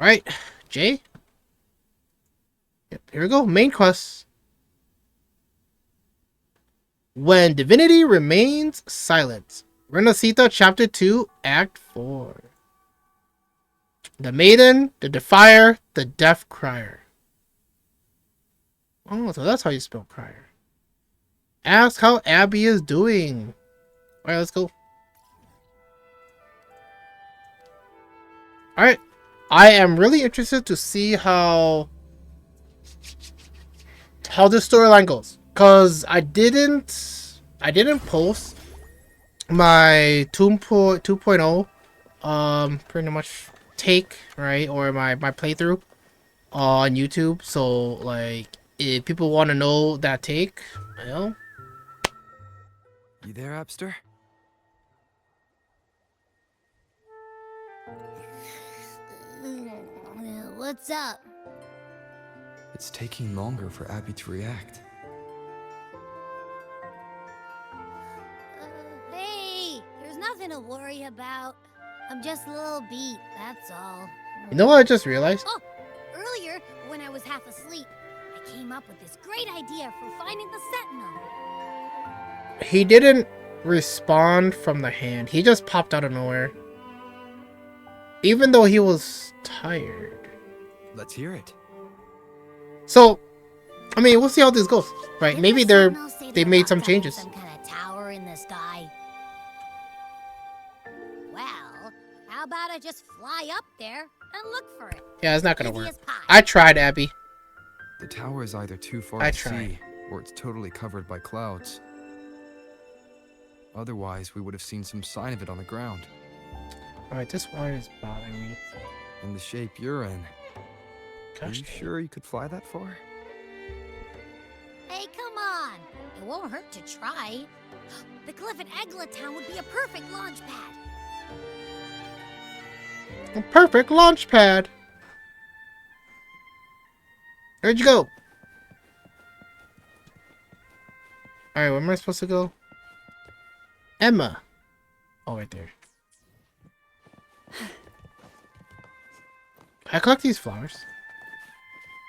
Alright, Jay? Yep, here we go. Main quest. When Divinity Remains Silent. Renacita Chapter 2, Act 4. The Maiden, the Defier, the Death Crier. Oh, so that's how you spell crier. Ask how Abby is doing. Alright, let's go. Alright. I am really interested to see how this storyline goes. Cause I didn't post my 2.0 pretty much take, right? Or my playthrough on YouTube. So like if people want to know that take, you know. You there, Abster? What's up? It's taking longer for Abby to react. Hey, there's nothing to worry about. I'm just a little beat, that's all. You know what I just realized? Oh, earlier, when I was half asleep, I came up with this great idea for finding the Sentinel. He didn't respond from the hand. He just popped out of nowhere. Even though he was tired. Let's hear it. So, I mean, we'll see how this goes, right? Didn't Maybe the Sentinel say they they're made about some to have changes. Some kind of tower in the sky. Well, how about I just fly up there and look for it? Yeah, it's not gonna Easy work. as pie. I tried, Abby. The tower is either too far I to tried. see, or it's totally covered by clouds. Otherwise, we would have seen some sign of it on the ground. Alright, this wire is bothering me. In the shape you're in. Are Gosh, you sure you could fly that far? Hey, come on. It won't hurt to try. The cliff at Egla Town would be a perfect launch pad. a perfect launch pad. Where'd you go? Alright, where am I supposed to go? Emma. Oh, right there. I collect these flowers.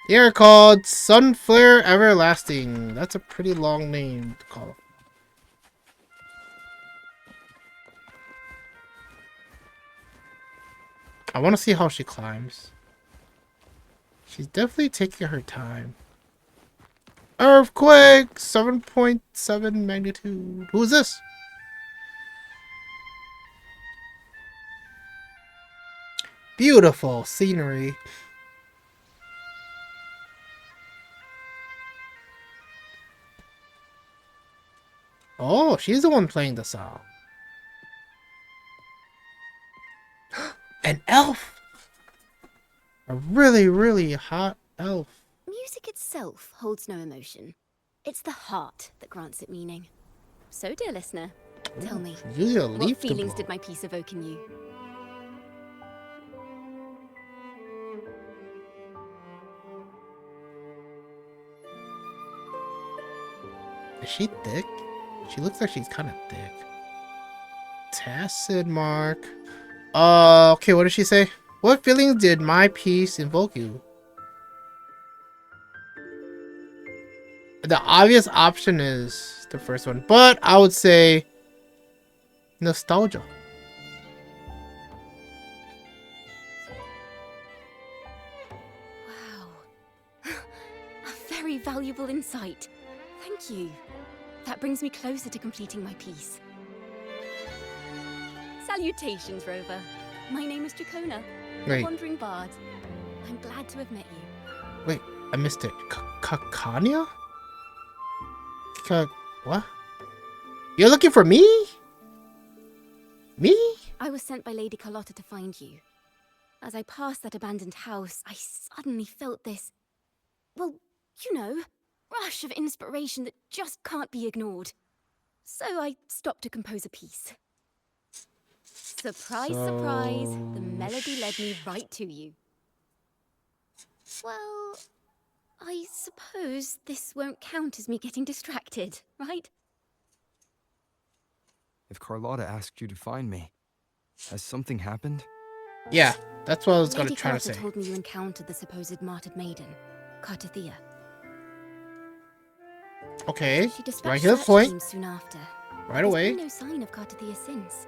They are called Sunflare Everlasting. That's a pretty long name to call. I want to see how she climbs. She's definitely taking her time. Earthquake! 7.7 magnitude. Who's this? Beautiful scenery. Oh, she's the one playing the song. An elf! A really, really hot elf. Music itself holds no emotion. It's the heart that grants it meaning. So, dear listener, tell me, She's using a what leaf to feelings blow. did my piece evoke in you? Is she thick? She looks like she's kind of thick. Tacit mark. Okay, what did she say? What feelings did my piece invoke you? The obvious option is the first one, but I would say nostalgia. Wow. A very valuable insight. Thank you. That brings me closer to completing my piece. Salutations, Rover. My name is Dracona, a Wait, wandering bard. I'm glad to have met you. wait, I missed it. Kakanya? What? You're looking for me? Me? I was sent by Lady Carlotta to find you. As I passed that abandoned house, I suddenly felt this, well, you know, rush of inspiration that just can't be ignored. So I stopped to compose a piece. Surprise, surprise, the melody led me right to you. Well, I suppose this won't count as me getting distracted, right? If Carlotta asked you to find me, has something happened? Yeah, that's what I was gonna Lady try to Carlotta say. told me you encountered the supposed martyred maiden, Cartothea. Okay, She right dispatched to the search point, teams soon after. right There's away. been no sign of Cartothea since.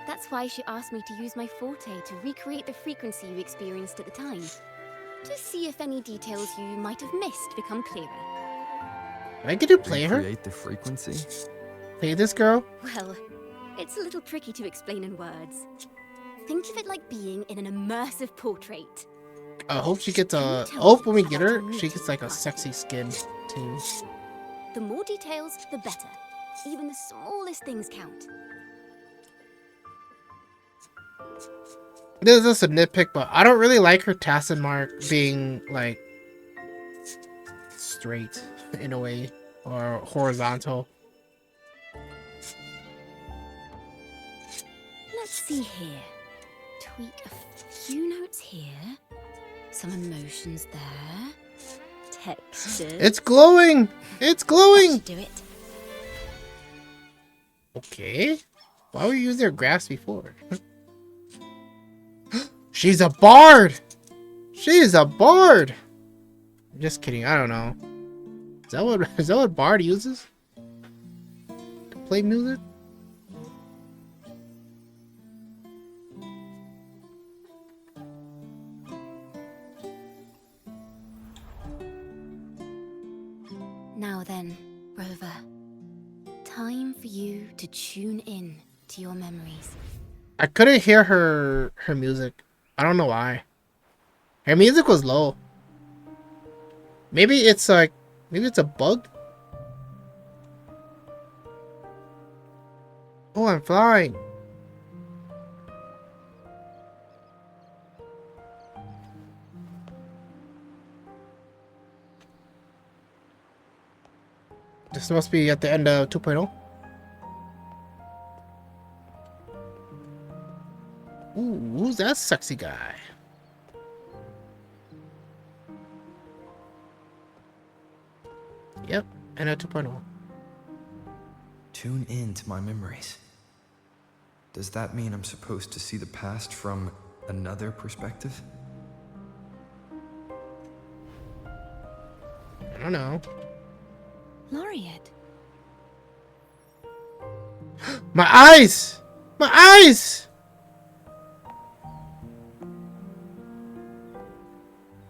That's why she asked me to use my forte to recreate the frequency you experienced at the time. To see if any details you might have missed become clearer. I get to play her? Recreate the frequency? Play this girl? Well, it's a little tricky to explain in words. Think of it like being in an immersive portrait. I hope she gets Can you a. tell Hope me when we about get your her, she meeting gets like a with sexy Cartothea? skin too. The more details, the better. Even the smallest things count. This is just a nitpick, but I don't really like her Tassin mark being like straight in a way or horizontal. Let's see here. Tweak a few notes here. Some emotions there. Textures. It's glowing! It's That glowing! should do it. Okay. Why were you using her graphs before? She's a bard! She's a bard! Just kidding, I don't know. Is that what bard uses? To play music? Now then, Rover. Time for you to tune in to your memories. I couldn't hear her music. I don't know why. Her music was low. Maybe it's like maybe it's a bug? Oh, I'm flying. This must be at the end of 2.0. Ooh, who's that sexy guy? Yep, end of 2.0. Tune in to my memories. Does that mean I'm supposed to see the past from another perspective? I don't know. Laureate. My eyes! My eyes!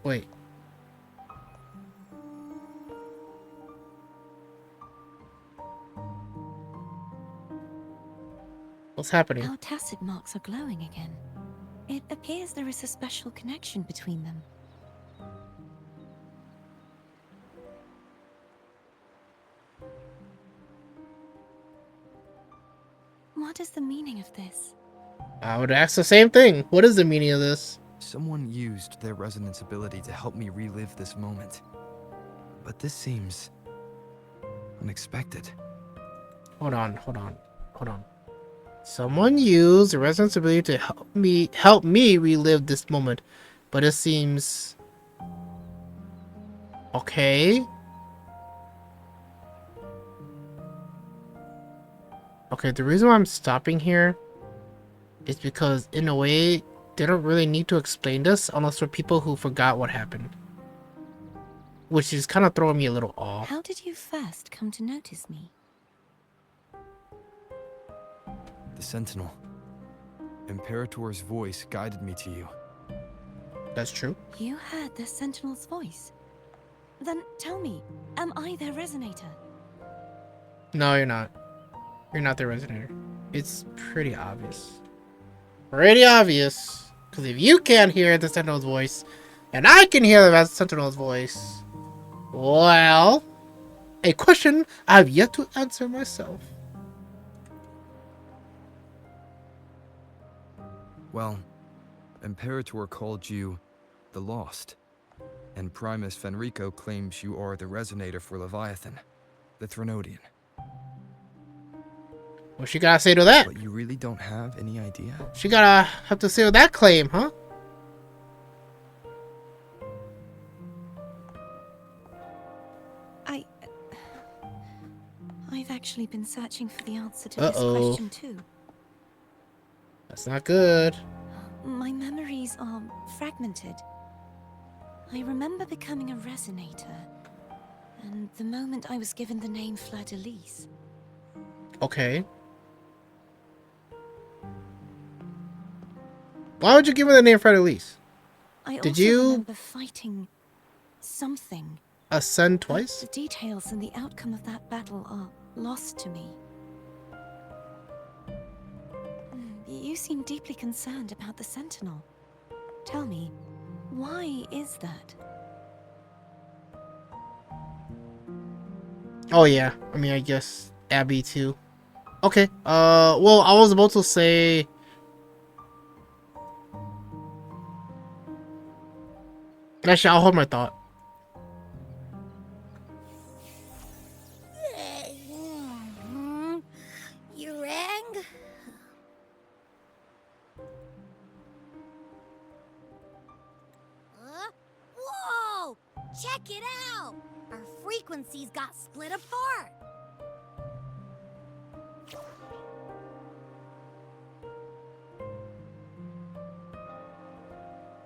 Wait. What's happening? Our tacit marks are glowing again. It appears there is a special connection between them. What is the meaning of this? I would ask the same thing. What is the meaning of this? Someone used their resonance ability to help me relive this moment. But this seems unexpected. Hold on. Someone used the resonance ability to help me relive this moment, but it seems okay. Okay, the reason why I'm stopping here is because in a way they don't really need to explain this unless for people who forgot what happened, which is kind of throwing me a little off. How did you first come to notice me? The Sentinel. Imperator's voice guided me to you. That's true. You heard the Sentinel's voice. Then tell me, am I their resonator? No, you're not. You're not the resonator. It's pretty obvious. Pretty obvious. Because if you can't hear the Sentinel's voice, and I can hear the Sentinel's voice, well, a question I've yet to answer myself. Well, Imperator called you the Lost, and Primus Fenrico claims you are the resonator for Leviathan, the Threnodian. What she gotta say to that? But you really don't have any idea? She gotta have to say to that claim, huh? I've actually been searching for the answer to this Uh-oh. question too. That's not good. My memories are fragmented. I remember becoming a resonator, and the moment I was given the name Fleur-de-Lis. Okay. Why would you give her the name Fred-Elise? I Did also you remember fighting something. ascend But twice? the details and the outcome of that battle are lost to me. You seem deeply concerned about the Sentinel. Tell me, why is that? Oh yeah. I mean, I guess Abby too. Okay. Well, I was about to say. Actually, I'll hold my thought. You rang? Whoa! Check it out! Our frequencies got split apart.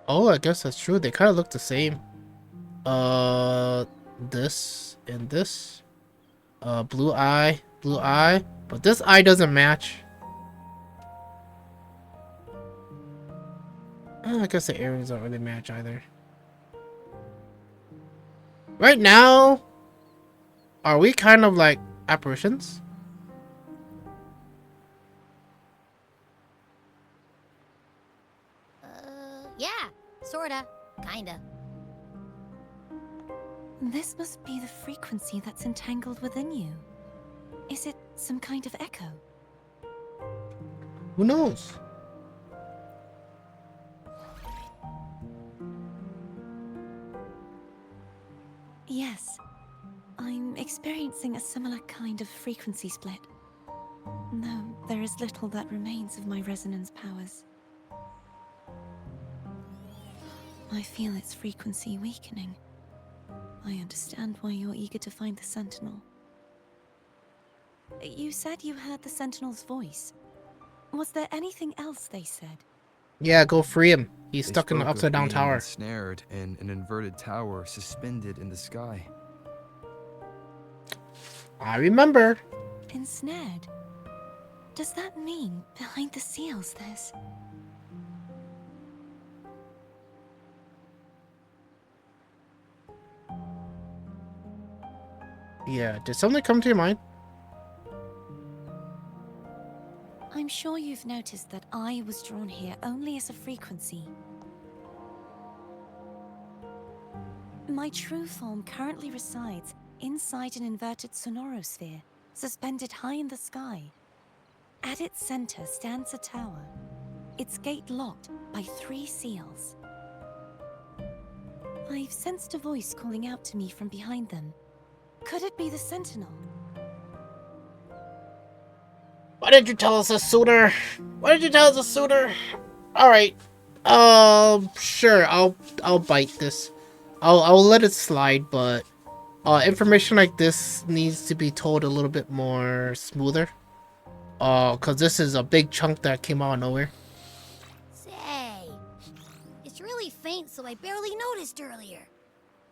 Oh, I guess that's true. They kind of look the same. This and this. Blue eye, blue eye. But this eye doesn't match. I guess the earrings don't really match either. Right now, are we kind of like apparitions? Yeah, sorta, kinda. This must be the frequency that's entangled within you. Is it some kind of echo? Who knows? Yes. I'm experiencing a similar kind of frequency split. Though there is little that remains of my resonance powers. I feel its frequency weakening. I understand why you're eager to find the Sentinel. You said you heard the Sentinel's voice. Was there anything else they said? Yeah, go free him. He's They stuck in the spoke of upside down being tower. ensnared in an inverted tower suspended in the sky. I remember. Ensnared? Does that mean behind the seals there's... Yeah, did something come to your mind? I'm sure you've noticed that I was drawn here only as a frequency. My true form currently resides inside an inverted sonorosphere, suspended high in the sky. At its center stands a tower, its gate locked by 3 seals. I've sensed a voice calling out to me from behind them. Could it be the Sentinel? Why didn't you tell us this sooner? Why did you tell us this sooner? All right. Sure. I'll bite this. I'll let it slide, but information like this needs to be told a little bit more smoother. Cause this is a big chunk that came out of nowhere. Say, it's really faint, so I barely noticed earlier.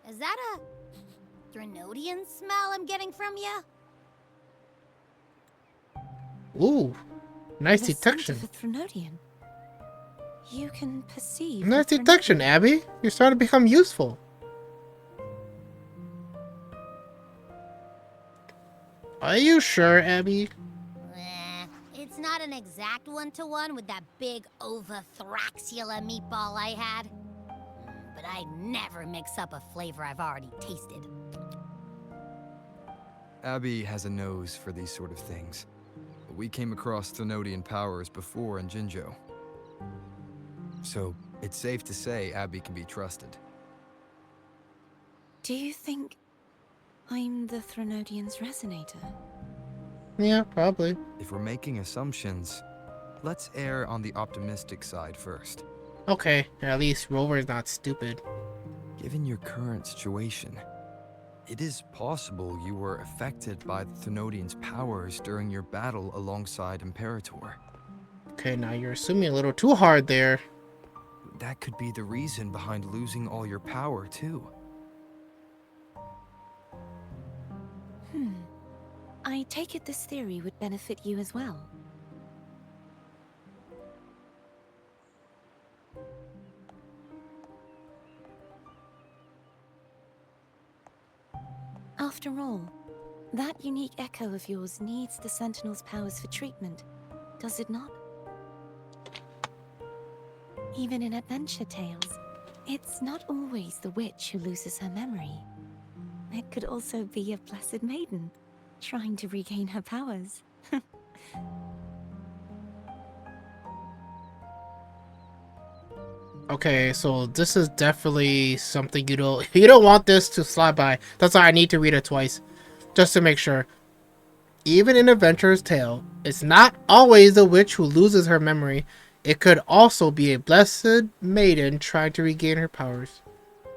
Is that a Threnodian smell I'm getting from you? Ooh, nice The detection. scent of a Threnodian. You can perceive. Nice the detection, Threnodian. Abby. You're starting to become useful. Are you sure, Abby? It's not an exact one-to-one with that big Ovathraxula meatball I had. But I'd never mix up a flavor I've already tasted. Abby has a nose for these sort of things. We came across Threnodian powers before in Jinzhou. So, it's safe to say Abby can be trusted. Do you think I'm the Threnodian's resonator? Yeah, probably. If we're making assumptions, let's err on the optimistic side first. Okay, at least Rover's not stupid. Given your current situation, it is possible you were affected by the Threnodian's powers during your battle alongside Imperator. Okay, now you're assuming a little too hard there. That could be the reason behind losing all your power, too. I take it this theory would benefit you as well. After all, that unique echo of yours needs the Sentinel's powers for treatment, does it not? Even in adventure tales, it's not always the witch who loses her memory. It could also be a blessed maiden, trying to regain her powers. Okay, so this is definitely something you don't want this to slide by. That's why I need to read it twice, just to make sure. Even in Adventurer's Tale, it's not always the witch who loses her memory. It could also be a blessed maiden trying to regain her powers.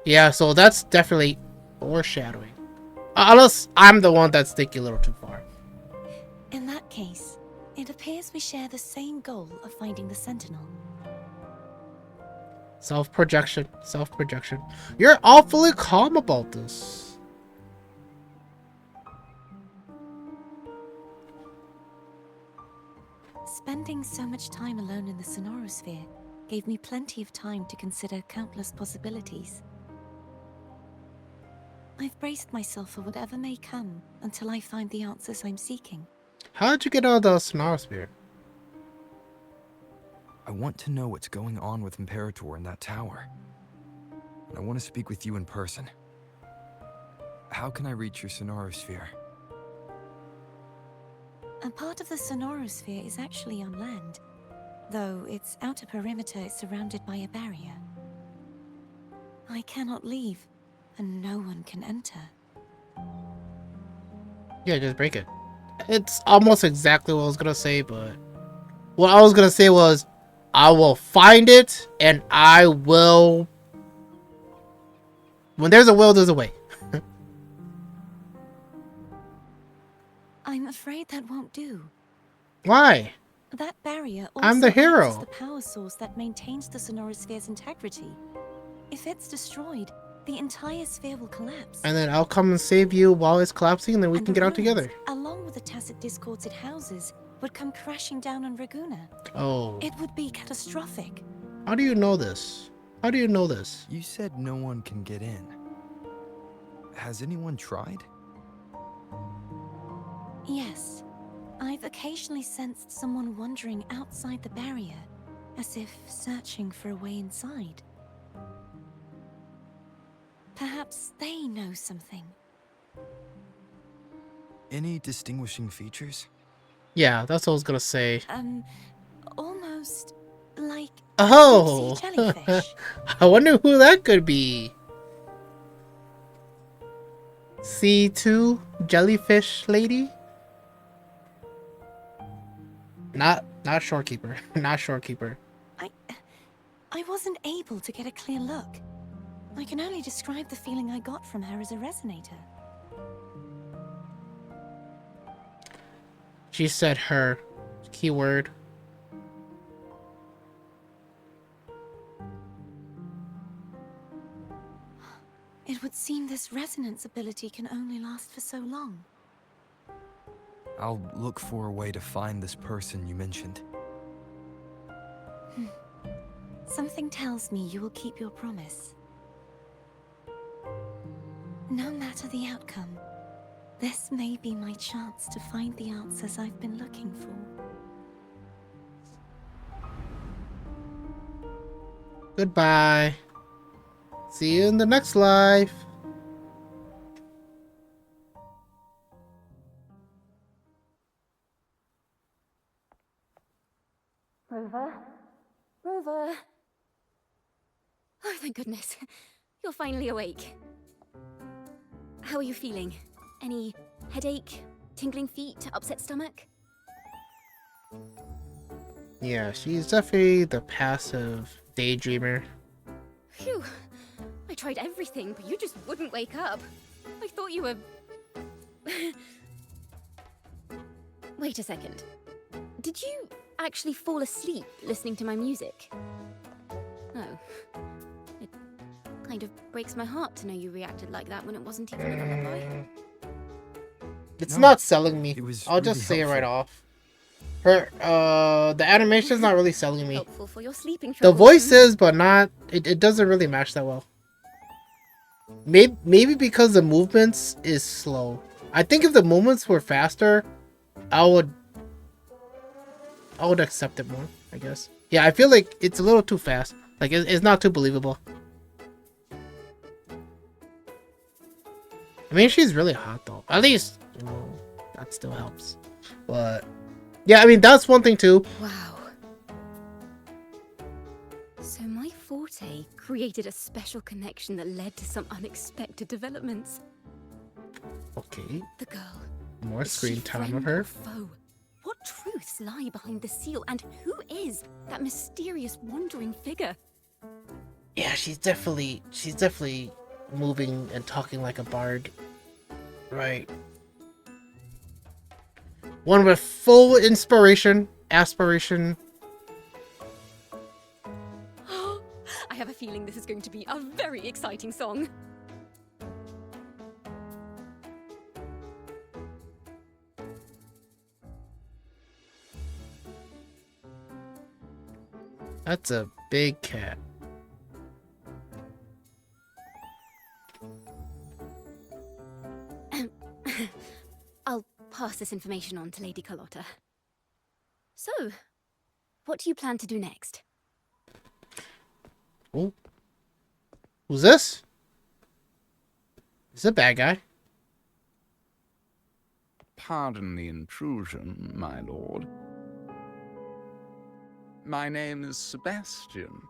Yeah, so that's definitely foreshadowing. Unless I'm the one that's thinking a little too far. In that case, it appears we share the same goal of finding the Sentinel. Self-projection. Self-projection. You're awfully calm about this. Spending so much time alone in the Sonorosphere gave me plenty of time to consider countless possibilities. I've braced myself for whatever may come until I find the answers I'm seeking. How did you get out of the Sonorosphere? I want to know what's going on with Imperator in that tower. And I want to speak with you in person. How can I reach your Sonorosphere? A part of the Sonorosphere is actually on land, though its outer perimeter is surrounded by a barrier. I cannot leave, and no one can enter. Yeah, just break it. It's almost exactly what I was gonna say, but what I was gonna say was, I will find it, and I will... When there's a will, there's a way. I'm afraid that won't do. Why? That barrier also I'm the hero. acts as the power source that maintains the Sonorosphere's integrity. If it's destroyed, the entire sphere will collapse. And then I'll come and save you while it's collapsing, and then we And can the get out ruins, together. along with the tacit discords it houses, would come crashing down on Raguna. Oh. It would be catastrophic. How do you know this? How do you know this? You said no one can get in. Has anyone tried? Yes. I've occasionally sensed someone wandering outside the barrier, as if searching for a way inside. Perhaps they know something. Any distinguishing features? Yeah, that's what I was gonna say. Almost like Oh! deep-sea jellyfish. I wonder who that could be. C2 jellyfish lady? Not shorekeeper. Not shorekeeper. I wasn't able to get a clear look. I can only describe the feeling I got from her as a resonator. She said her. Keyword. It would seem this resonance ability can only last for so long. I'll look for a way to find this person you mentioned. Something tells me you will keep your promise. No matter the outcome, this may be my chance to find the answers I've been looking for. Goodbye. See you in the next life. Rover? Rover? Oh, thank goodness. You're finally awake. How are you feeling? Any headache, tingling feet, upset stomach? Yeah, she's definitely the passive daydreamer. Phew. I tried everything, but you just wouldn't wake up. I thought you were... Wait a second. Did you actually fall asleep listening to my music? Oh. It kind of breaks my heart to know you reacted like that when it wasn't even a lullaby. It's No, not selling me. it was I'll really just say it right helpful. off. The animation's not really selling me. Helpful for your sleeping The troubles. voice is, but not. It doesn't really match that well. Maybe because the movements is slow. I think if the movements were faster, I would accept it more, I guess. Yeah, I feel like it's a little too fast. Like, it's not too believable. I mean, she's really hot, though. At least, you know, that still helps. But, yeah, I mean, that's one thing, too. Wow. So my forte created a special connection that led to some unexpected developments. Okay, The girl. more Is screen she time of friend her. or foe? What truths lie behind the seal, and who is that mysterious wandering figure? Yeah, she's definitely moving and talking like a bard. Right. One with full aspiration. I have a feeling this is going to be a very exciting song. That's a big cat. I'll pass this information on to Lady Carlotta. So, what do you plan to do next? Oh. Who's this? Is a bad guy. Pardon the intrusion, my lord. My name is Sebastian.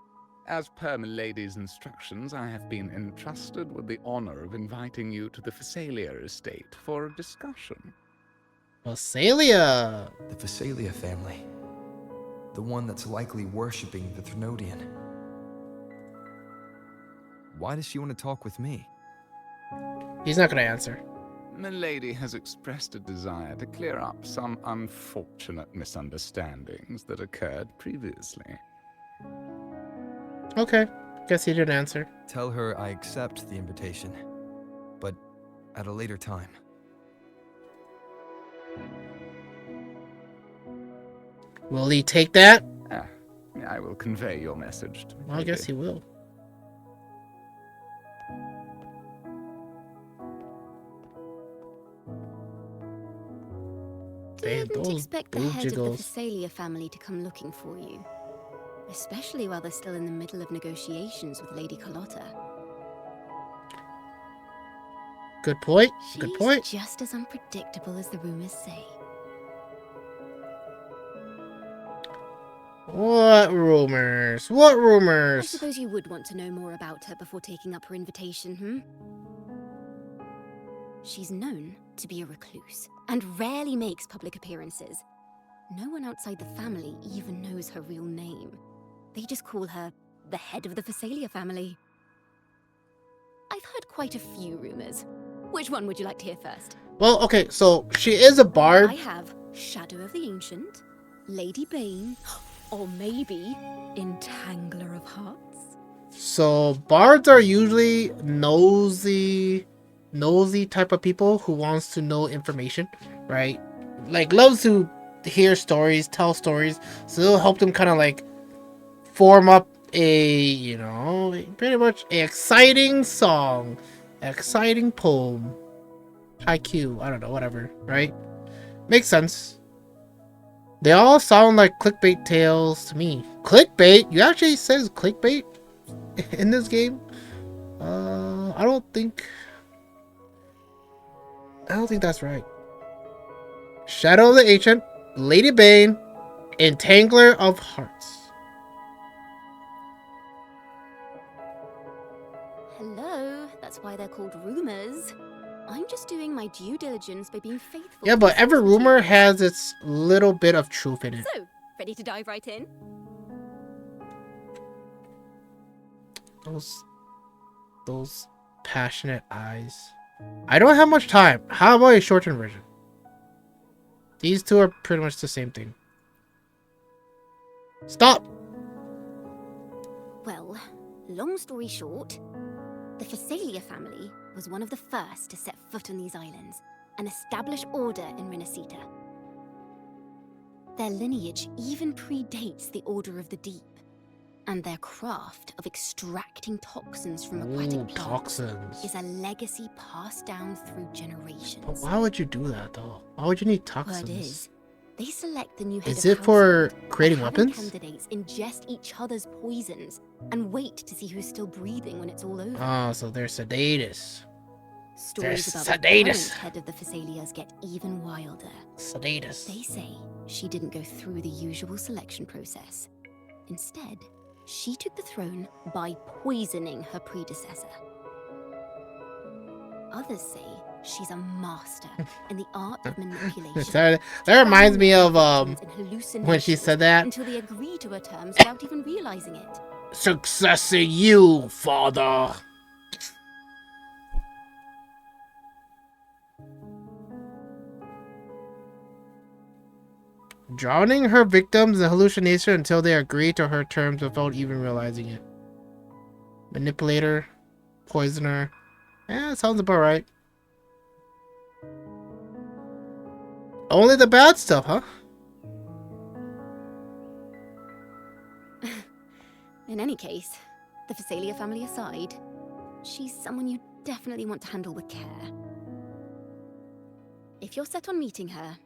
As per milady's instructions, I have been entrusted with the honor of inviting you to the Phasalia estate for a discussion. Phasalia. The Phasalia family. The one that's likely worshipping the Thrnodian. Why does she want to talk with me? He's not gonna answer. Milady has expressed a desire to clear up some unfortunate misunderstandings that occurred previously. Okay. Guess he didn't answer. Tell her I accept the invitation, but at a later time. Will he take that? I will convey your message to Well, I Milady. guess he will. You Damn, wouldn't those expect the boob head of the jiggles. Phasalia family to come looking for you. Especially while they're still in the middle of negotiations with Lady Carlotta. Good point. She's Good point. just as unpredictable as the rumors say. What rumors? What I rumors? suppose you would want to know more about her before taking up her invitation, hmm? She's known to be a recluse, and rarely makes public appearances. No one outside the family even knows her real name. They just call her the head of the Phasalia family. I've heard quite a few rumors. Which one would you like to hear first? Well, okay, so she is a bard. I have Shadow of the Ancient, Lady Bane, or maybe Entangler of Hearts. So bards are usually nosy type of people who wants to know information, right? Like loves to hear stories, tell stories. So it'll help them kind of like form up a, you know, pretty much a exciting song, exciting poem, haiku, I don't know, whatever, right? Makes sense. They all sound like clickbait tales to me. Clickbait? You actually says clickbait in this game? I don't think that's right. Shadow of the Ancient, Lady Bane, Entangler of Hearts. Hello, that's why they're called rumors. I'm just doing my due diligence by being faithful. Yeah, to but the every source rumor material. has its little bit of truth in it. So, ready to dive right in? Those passionate eyes. I don't have much time. How about a shortened version? These two are pretty much the same thing. Stop! Well, long story short, the Phasalia family was one of the first to set foot on these islands and establish order in Renacita. Their lineage even predates the Order of the Deep, and their craft of extracting toxins from aquatic plants Toxins. is a legacy passed down through generations. But why would you do that, though? Why would you need toxins? Word is, they select the new head Is of it for household, creating and having weapons? candidates ingest each other's poisons and wait to see who's still breathing when it's all over. Oh, so they're sedatus. Stories they're about the sedatus. current head of the Phasalias get even wilder. Sedatus. They say she didn't go through the usual selection process. Instead, she took the throne by poisoning her predecessor. Others say she's a master in the art of manipulation. That reminds me of when she hallucinations said that. until they agree to her terms without even realizing it. Success in you, father. Drowning her victims in hallucination until they agree to her terms without even realizing it. Manipulator, poisoner. Yeah, sounds about right. Only the bad stuff, huh? In any case, the Phasalia family aside, she's someone you definitely want to handle with care. If you're set on meeting her,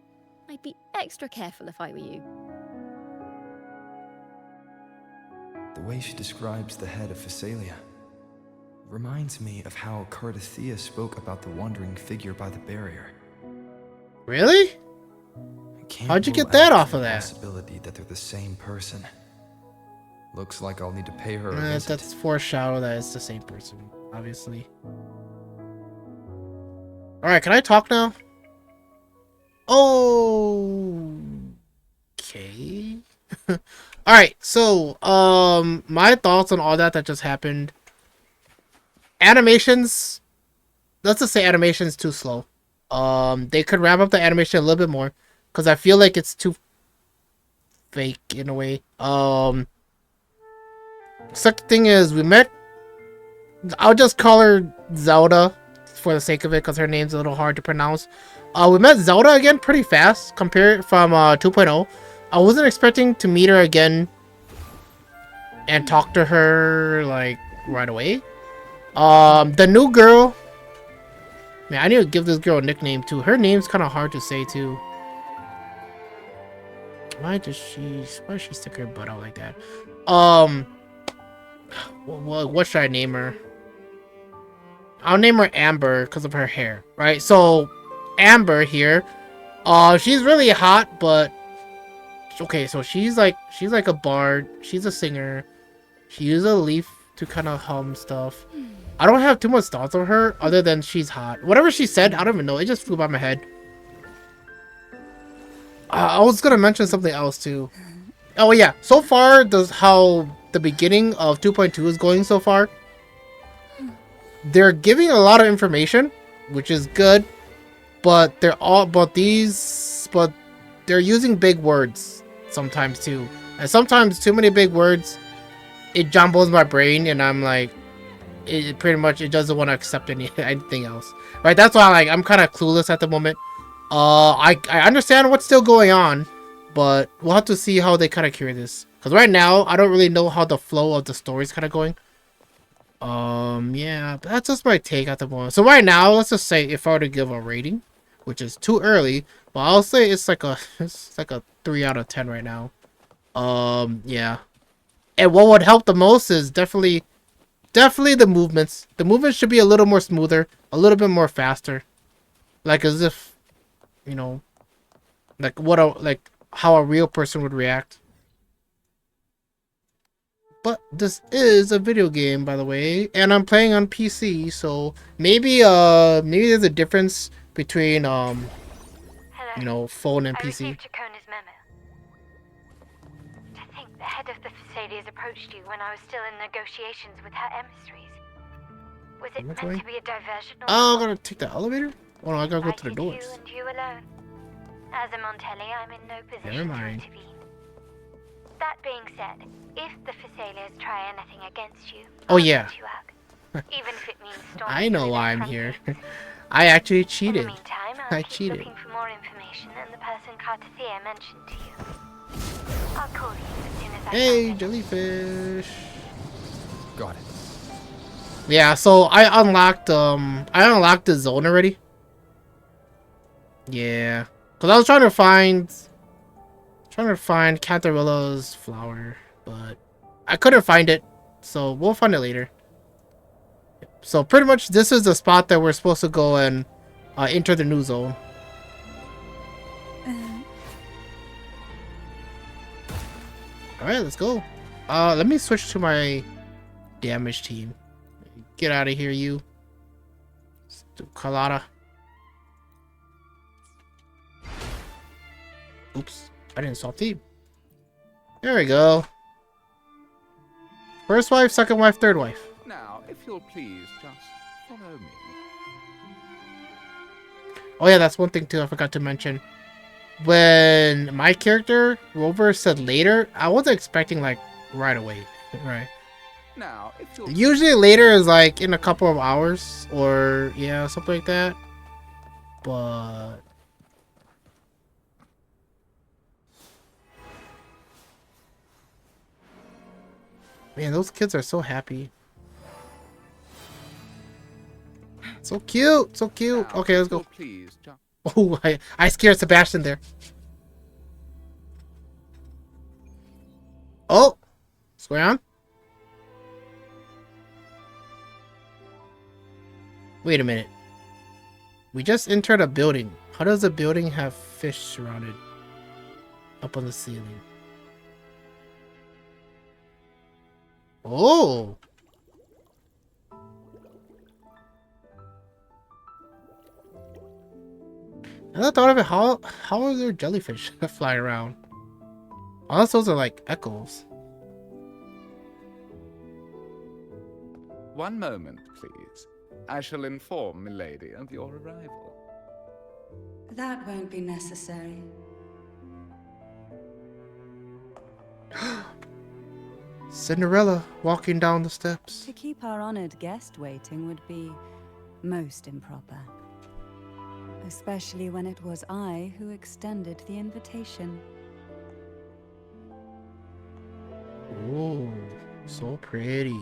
I'd be extra careful if I were you. The way she describes the head of Phasalia reminds me of how Cardathea spoke about the wandering figure by the barrier. Really? I can't How'd you rule get that out off the of that? Possibility that they're the same person. Looks like I'll need to pay her a visit. That's foreshadow that it's the same person, obviously. Alright, can I talk now? Oh, okay. Alright, so my thoughts on all that just happened. Animations, let's just say animation's too slow. They could ramp up the animation a little bit more, because I feel like it's too fake in a way. Second thing is, we met, I'll just call her Zelda for the sake of it, because her name's a little hard to pronounce. We met Zelda again pretty fast compared from 2.0. I wasn't expecting to meet her again and talk to her like right away. The new girl, man, I need to give this girl a nickname too. Her name's kind of hard to say too. Why does she stick her butt out like that? What should I name her? I'll name her Amber because of her hair, right? So Amber here, she's really hot, but okay, so she's like a bard, she's a singer, she uses a leaf to kind of hum stuff. I don't have too much thoughts on her other than she's hot. Whatever she said, I don't even know, it just flew by my head. I was gonna mention something else too. Oh yeah, so far how the beginning of 2.2 is going so far. They're giving a lot of information, which is good, but they're using big words sometimes too, and sometimes too many big words, it jumbles my brain, and I'm like, it pretty much, it doesn't want to accept anything else, right? That's why I'm kind of clueless at the moment. I understand what's still going on, but we'll have to see how they kind of cure this, because right now I don't really know how the flow of the story is kind of going. Yeah, but that's just my take at the moment. So right now, let's just say if I were to give a rating, which is too early, but I'll say it's like a 3 out of 10 right now. Yeah. And what would help the most is definitely the movements. The movements should be a little more smoother, a little bit more faster. Like as if, you know, like how a real person would react. But this is a video game, by the way, and I'm playing on PC, so maybe there's a difference between you know, phone and I PC. received Chacona's memo. To think the head of the Phasalias approached you when I was still in negotiations with her emissaries. Was it Which meant way? to be a diversion? Oh, I'm gonna take the elevator? Oh no, I gotta go to the doors. You and you alone. As a Montelli, I'm in no position Never mind. to intervene. That being said, if the Phasalias try anything against you, Oh, I'll yeah. get you out. Even if it means storming I know through why their I'm front here. gates. I actually In the cheated. meantime, I I'll keep cheated. looking for more information than the person Cartathea mentioned to you. I'll call you as soon as I Hey, find anything. jellyfish. Got it. Yeah, so I unlocked the zone already. Yeah. Cause I was trying to find Cantarella's flower, but I couldn't find it. So we'll find it later. So pretty much this is the spot that we're supposed to go and enter the new zone. Alright, let's go. Let me switch to my damage team. Get out of here, you. Carlotta. Oops, I didn't swap team. There we go. First wife, second wife, third wife. Now, if you'll please just follow me. Oh yeah, that's one thing too I forgot to mention. When my character, Rover, said later, I wasn't expecting like right away, right? Now, if you'll Usually later is like in a couple of hours or yeah, something like that. But man, those kids are so happy. So cute, so cute. now, Okay, let's if go. you'll please just Oh, I scared Sebastian there. Oh, square on. Wait a minute. We just entered a building. How does the building have fish surrounded up on the ceiling? Oh. I thought of it. How are there jellyfish flying around? Unless those are like echoes. one moment, please. I shall inform Milady of your arrival. That won't be necessary. Cinderella walking down the steps. To keep our honored guest waiting would be most improper. Especially when it was I who extended the invitation. Oh, so pretty.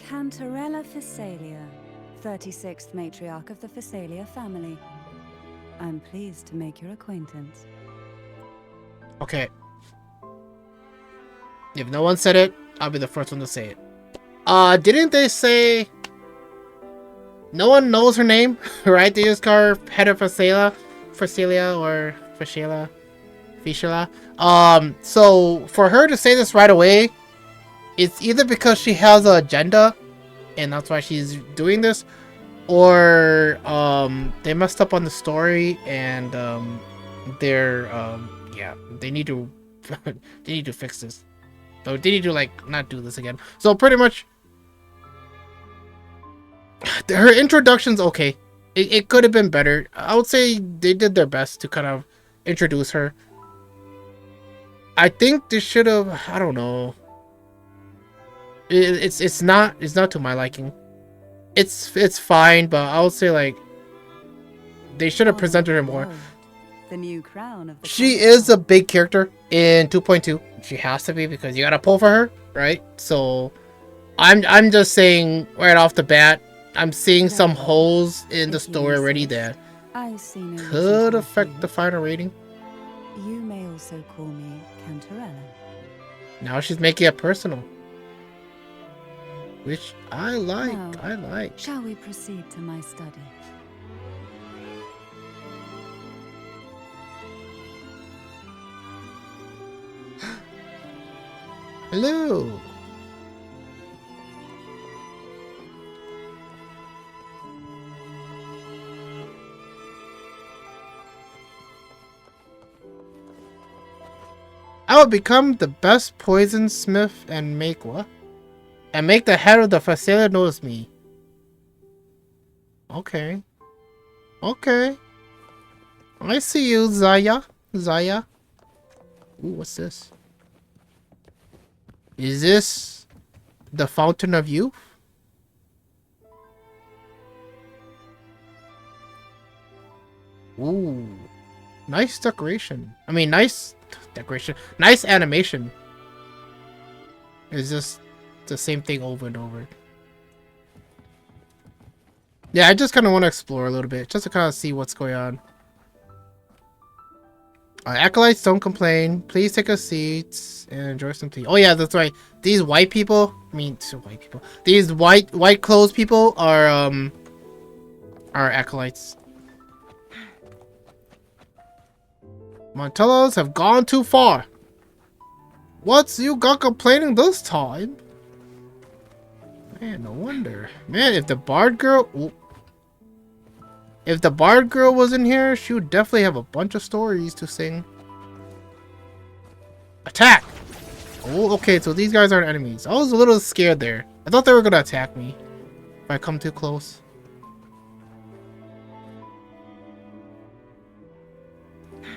Cantarella Phasalia, 36th matriarch of the Phasalia family. I'm pleased to make your acquaintance. Okay. If no one said it, I'll be the first one to say it. Didn't they say no one knows her name, right? They just call her Head of Phasalia or Fishela. So for her to say this right away, it's either because she has an agenda and that's why she's doing this, or they messed up on the story and they're yeah, they need to they need to fix this. So they need to like not do this again. So pretty much her introduction's okay. It could have been better. I would say they did their best to kind of introduce her. I think they should have, I don't know. It's not to my liking. It's fine, but I would say like they should have presented her more. The new crown of the She is a big character in 2.2. She has to be because you gotta pull for her, right? So I'm just saying right off the bat, I'm seeing some holes in the story already that I see no reason could to affect the refuse. final rating. You may also call me Cantarella. Now she's making it personal, which I like. Now, I like. Shall we proceed to my study? Hello. I will become the best poison smith and make what? And make the head of the Phasalia notice me. Okay. Okay. I see you, Zaya. Zaya. Ooh, what's this? Is this the Fountain of Youth? Ooh. Nice decoration. I mean, nice decoration. Nice animation. It's just the same thing over and over. Yeah, I just kind of want to explore a little bit. Just to kind of see what's going on. Acolytes, don't complain. Please take a seat and enjoy some tea. Oh yeah, that's right. These white people, I mean, white people. These white clothes people are acolytes. Montellos have gone too far. What's you got complaining this time? Man, no wonder. Man, if the Bard girl, if the Bard girl was in here, she would definitely have a bunch of stories to sing. Attack! Oh, okay, so these guys aren't enemies. I was a little scared there. I thought they were gonna attack me if I come too close.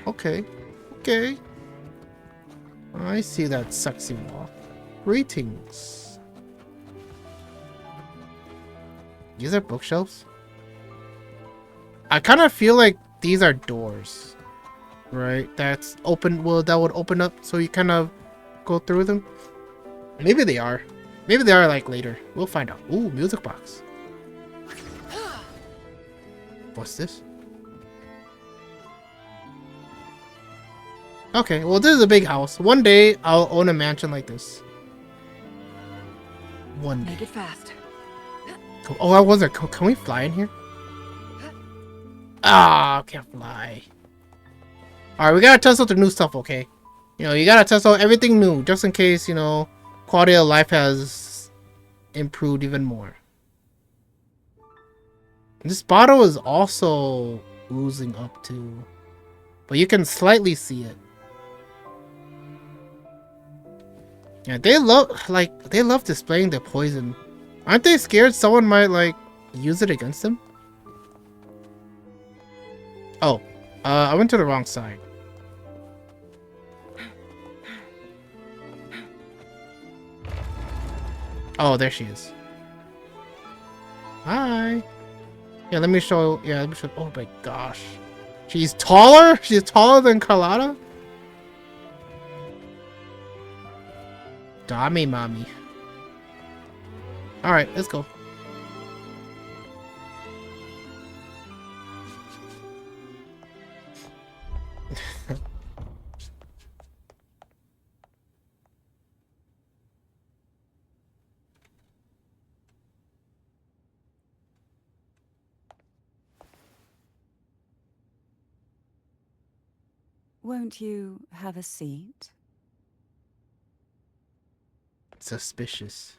Okay, okay. I see that sexy walk. Greetings. These are bookshelves? I kind of feel like these are doors, right? That's open. Well, that would open up so you kind of go through them. Maybe they are. Maybe they are like later. We'll find out. Ooh, music box. What's this? Okay, well, this is a big house. One day I'll own a mansion like this. One day. Make it fast. Oh, I was there. Can we fly in here? Ah, can't fly. Alright, we gotta test out the new stuff, okay? You know, you gotta test out everything new, just in case, you know, quality of life has improved even more. This bottle is also oozing up too. But you can slightly see it. Yeah, they love displaying their poison. Aren't they scared someone might, like, use it against them? Oh, I went to the wrong side. Oh, there she is. Hi. Yeah, let me show. Yeah, let me show. Oh my gosh. She's taller? She's taller than Carlotta? Dami mommy. Alright, let's go. Won't you have a seat? Suspicious.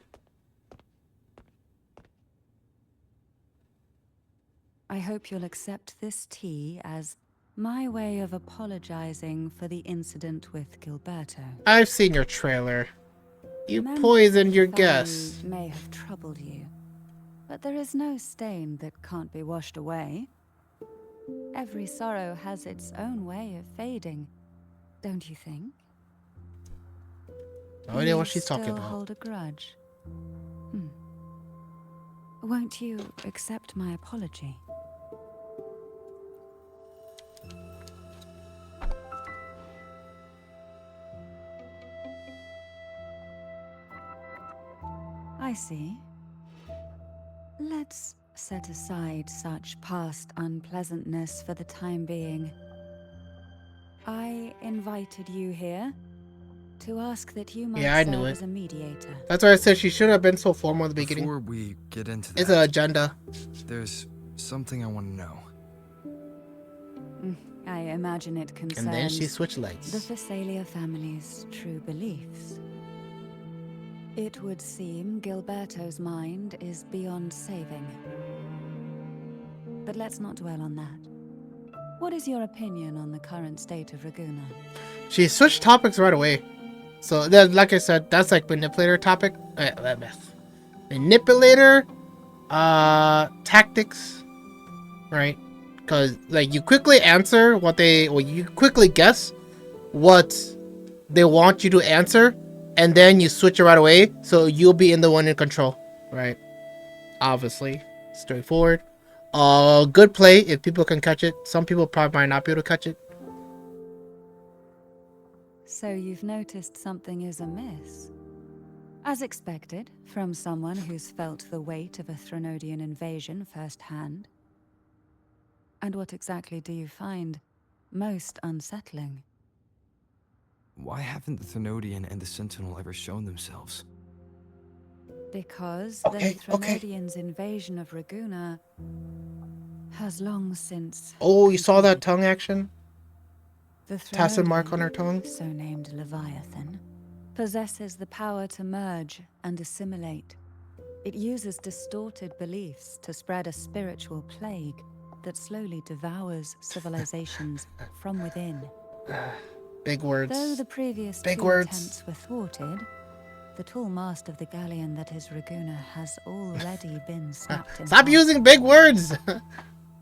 I hope you'll accept this tea as my way of apologizing for the incident with Gilberto. I've seen your trailer. You Members poisoned of your the family guests. may have troubled you, but there is no stain that can't be washed away. Every sorrow has its own way of fading, don't you think? No idea what You she's talking still about. hold a grudge. Won't you accept my apology? I see. Let's set aside such past unpleasantness for the time being. I invited you here to ask that you might Yeah, I knew serve it. as a mediator. That's why I said she should have been so formal at the beginning. Before we get into It's an that, agenda. there's something I want to know. I imagine it concerns And then she switched the legs. Phasalia family's true beliefs. It would seem Gilberto's mind is beyond saving. But let's not dwell on that. What is your opinion on the current state of Raguna? She switched topics right away. So, like I said, that's like manipulator topic. Manipulator, tactics, right? Cause like you quickly answer what they, or you quickly guess what they want you to answer, and then you switch it right away, so you'll be in the one in control, right? Obviously, straightforward. Good play if people can catch it. Some people probably might not be able to catch it. So you've noticed something is amiss. As expected, from someone who's felt the weight of a Threnodian invasion firsthand. And what exactly do you find most unsettling? Why haven't the Thenodian and the Sentinel ever shown themselves? Because Okay, the Threnodian's invasion of Raguna has long since... Oh, you saw that concluded. tongue action? The Tacit mark Threnodian, on her tongue? so named Leviathan, possesses the power to merge and assimilate. It uses distorted beliefs to spread a spiritual plague that slowly devours civilizations from within. Big words. Though the previous Big two words. attempts were thwarted, the tall mast of the galleon that is Raguna has already been snapped in Stop half. using big words!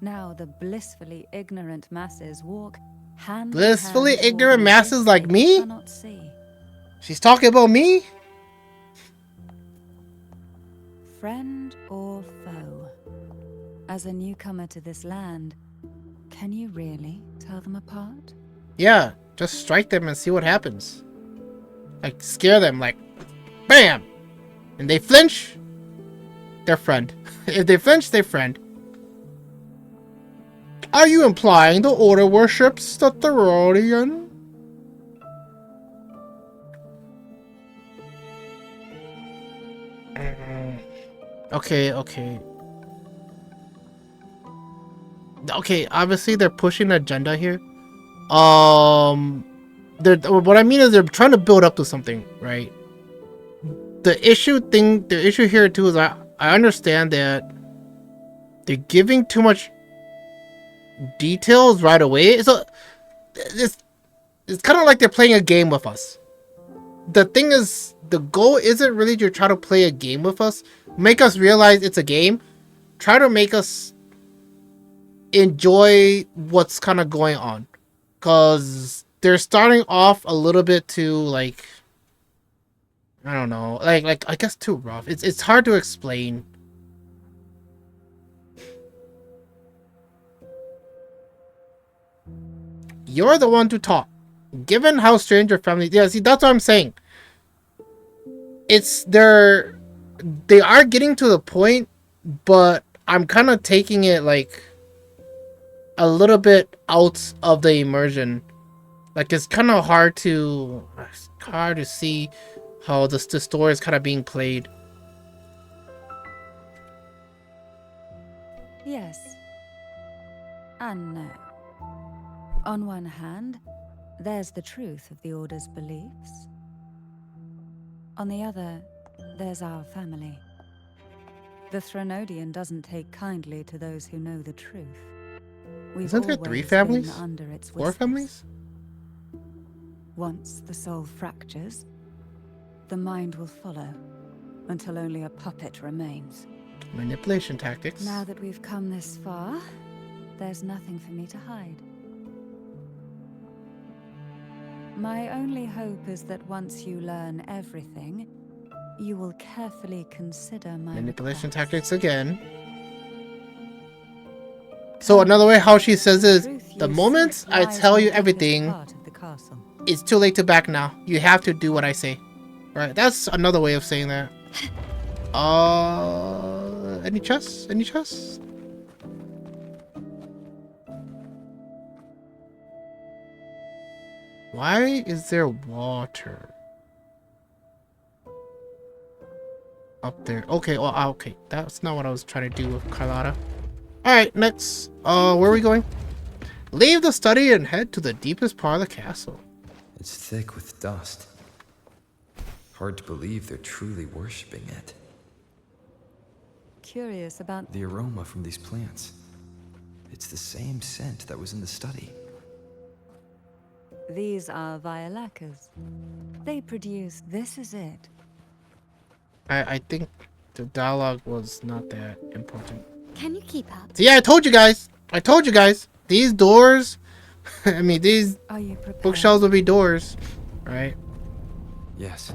Now the blissfully ignorant masses walk hand in Blissfully hand toward ignorant an masses abyss like they me? cannot see. She's talking about me? Friend or foe? As a newcomer to this land, can you really tell them apart? Yeah, just strike them and see what happens. Like, scare them, like, BAM! And they flinch, they're friend. If they flinch, they're friend. Are you implying the Order worships the Therodian? Okay. Okay, obviously they're pushing an agenda here. What I mean is they're trying to build up to something, right? The issue here too is I understand that they're giving too much details right away. So it's kind of like they're playing a game with us. The thing is, the goal isn't really to try to play a game with us, make us realize it's a game, try to make us enjoy what's kind of going on, because they're starting off a little bit too, like, I don't know, like I guess too rough. It's hard to explain. You're the one to talk. Given how strange your family... Yeah, see, that's what I'm saying. They are getting to the point, but I'm kind of taking it, like, a little bit out of the immersion. Like, it's kind of hard to see how the story is kind of being played. Yes. And no. On one hand, there's the truth of the Order's beliefs. On the other, there's our family. The Threnodian doesn't take kindly to those who know the truth. We've Isn't there 3 always families? been under its 4 whispers. families? Once the soul fractures, the mind will follow, until only a puppet remains. Manipulation tactics. Now that we've come this far, there's nothing for me to hide. My only hope is that once you learn everything, you will carefully consider my Manipulation request. tactics again. So another way how she says is, Truth the you moment seek I lies tell in you the deepest everything, part of the castle. it's too late to back now. You have to do what I say. Right, that's another way of saying that. Any chests? Any chests? Why is there water up there? Okay, well, okay. That's not what I was trying to do with Carlotta. Alright, next. Where are we going? Leave the study and head to the deepest part of the castle. It's thick with dust. Hard to believe they're truly worshipping it. Curious about The aroma from these plants. It's the same scent that was in the study. these are violacas. They produce this is it. I think the dialogue was not that important. Can you keep up? So yeah, I told you guys. I told you guys, these doors, I mean, these Are you prepared? bookshelves will be doors, right? Yes.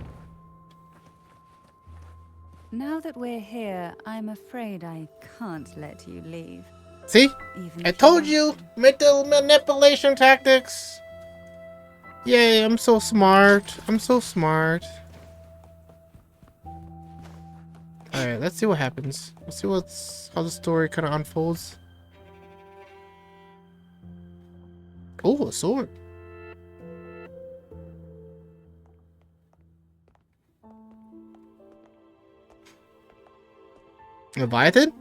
Now that we're here, I'm afraid I can't let you leave. See? Even I if told want you, to. mental manipulation tactics. Yay, I'm so smart. I'm so smart. Alright, let's see what happens. Let's see how the story kind of unfolds. Oh, a sword. Leviathan?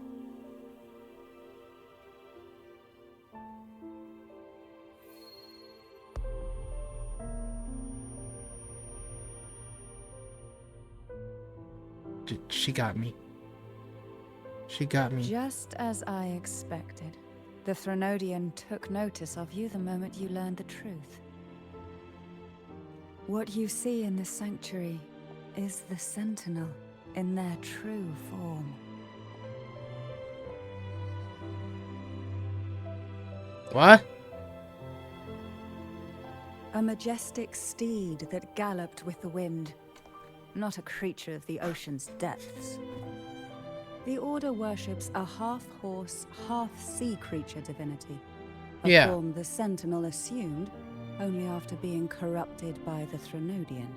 She got me. She got me. Just as I expected. The Threnodian took notice of you the moment you learned the truth. What you see in the sanctuary is the Sentinel in their true form. What? A majestic steed that galloped with the wind. Not a creature of the ocean's depths. The Order worships a half-horse, half-sea creature divinity. A Yeah. form the Sentinel assumed only after being corrupted by the Threnodian.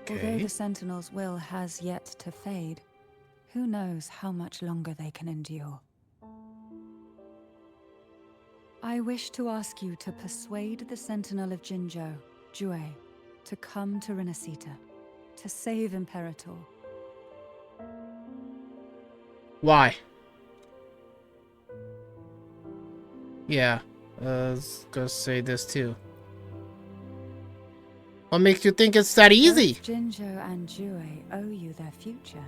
Although Okay. the Sentinel's will has yet to fade, who knows how much longer they can endure. I wish to ask you to persuade the Sentinel of Jinzhou, Jue, to come to Renacita, to save Imperator. Why? Yeah. I was gonna say this too. What makes you think it's that easy? Both Jinzhou and Jue owe you their future.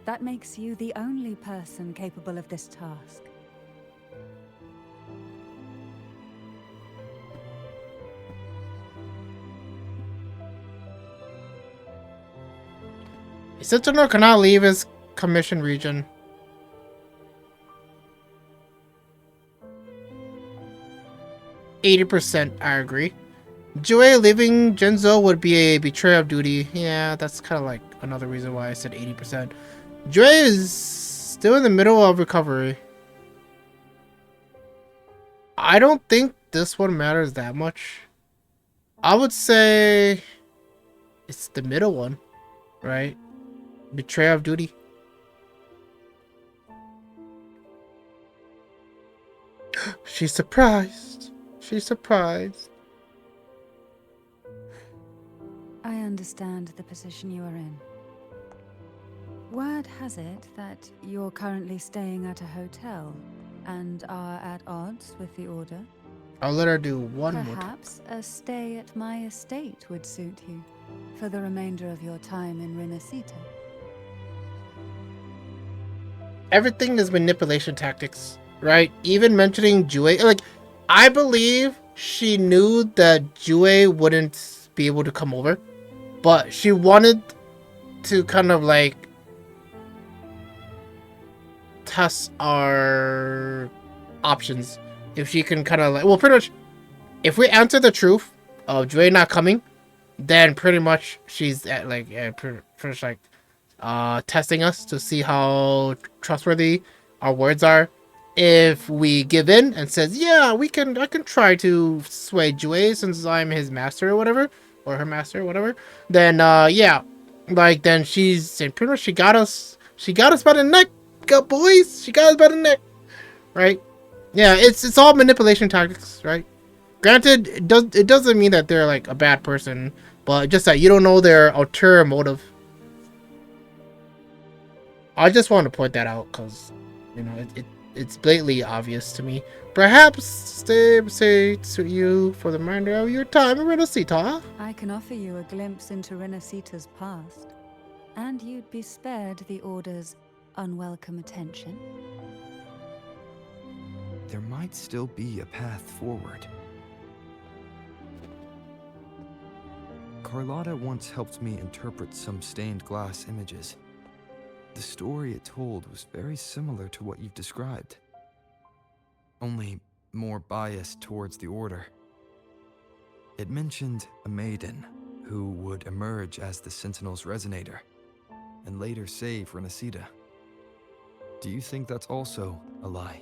That makes you the only person capable of this task. Sentinel cannot leave his commission region. %, I agree. Jue leaving Genzo would be a betrayal of duty. Yeah, that's kind of like another reason why I said 80%. Jue is still in the middle of recovery. I don't think this one matters that much. I would say it's the middle one, right? Betrayal of duty. She's surprised. She's surprised. I understand the position you are in. Word has it that you're currently staying at a hotel and are at odds with the Order. I'll let her do one more time. Perhaps a stay at my estate would suit you for the remainder of your time in Renacita. Everything is manipulation tactics, right? Even mentioning Jue, like, I believe she knew that Jue wouldn't be able to come over, but she wanted to kind of like test our options. If she can kind of like, well, pretty much, if we answer the truth of Jue not coming, then pretty much she's at like pretty much like testing us to see how trustworthy our words are. If we give in and says, yeah, I can try to sway Jue since I'm his master or whatever, or her master or whatever, then yeah, like then she's saying pretty much she got us by the neck, boys. She got us by the neck, right? Yeah, it's all manipulation tactics, right? Granted, it doesn't mean that they're like a bad person, but just that you don't know their ulterior motive. I just want to point that out because, you know, it's blatantly obvious to me. Perhaps stay to you for the remainder of your time in Renacita. I can offer you a glimpse into Renacita's past, and you'd be spared the Order's unwelcome attention. There might still be a path forward. Carlotta once helped me interpret some stained glass images. The story it told was very similar to what you've described. only more biased towards the Order. It mentioned a maiden who would emerge as the Sentinel's resonator and later save Renacida. Do you think that's also a lie?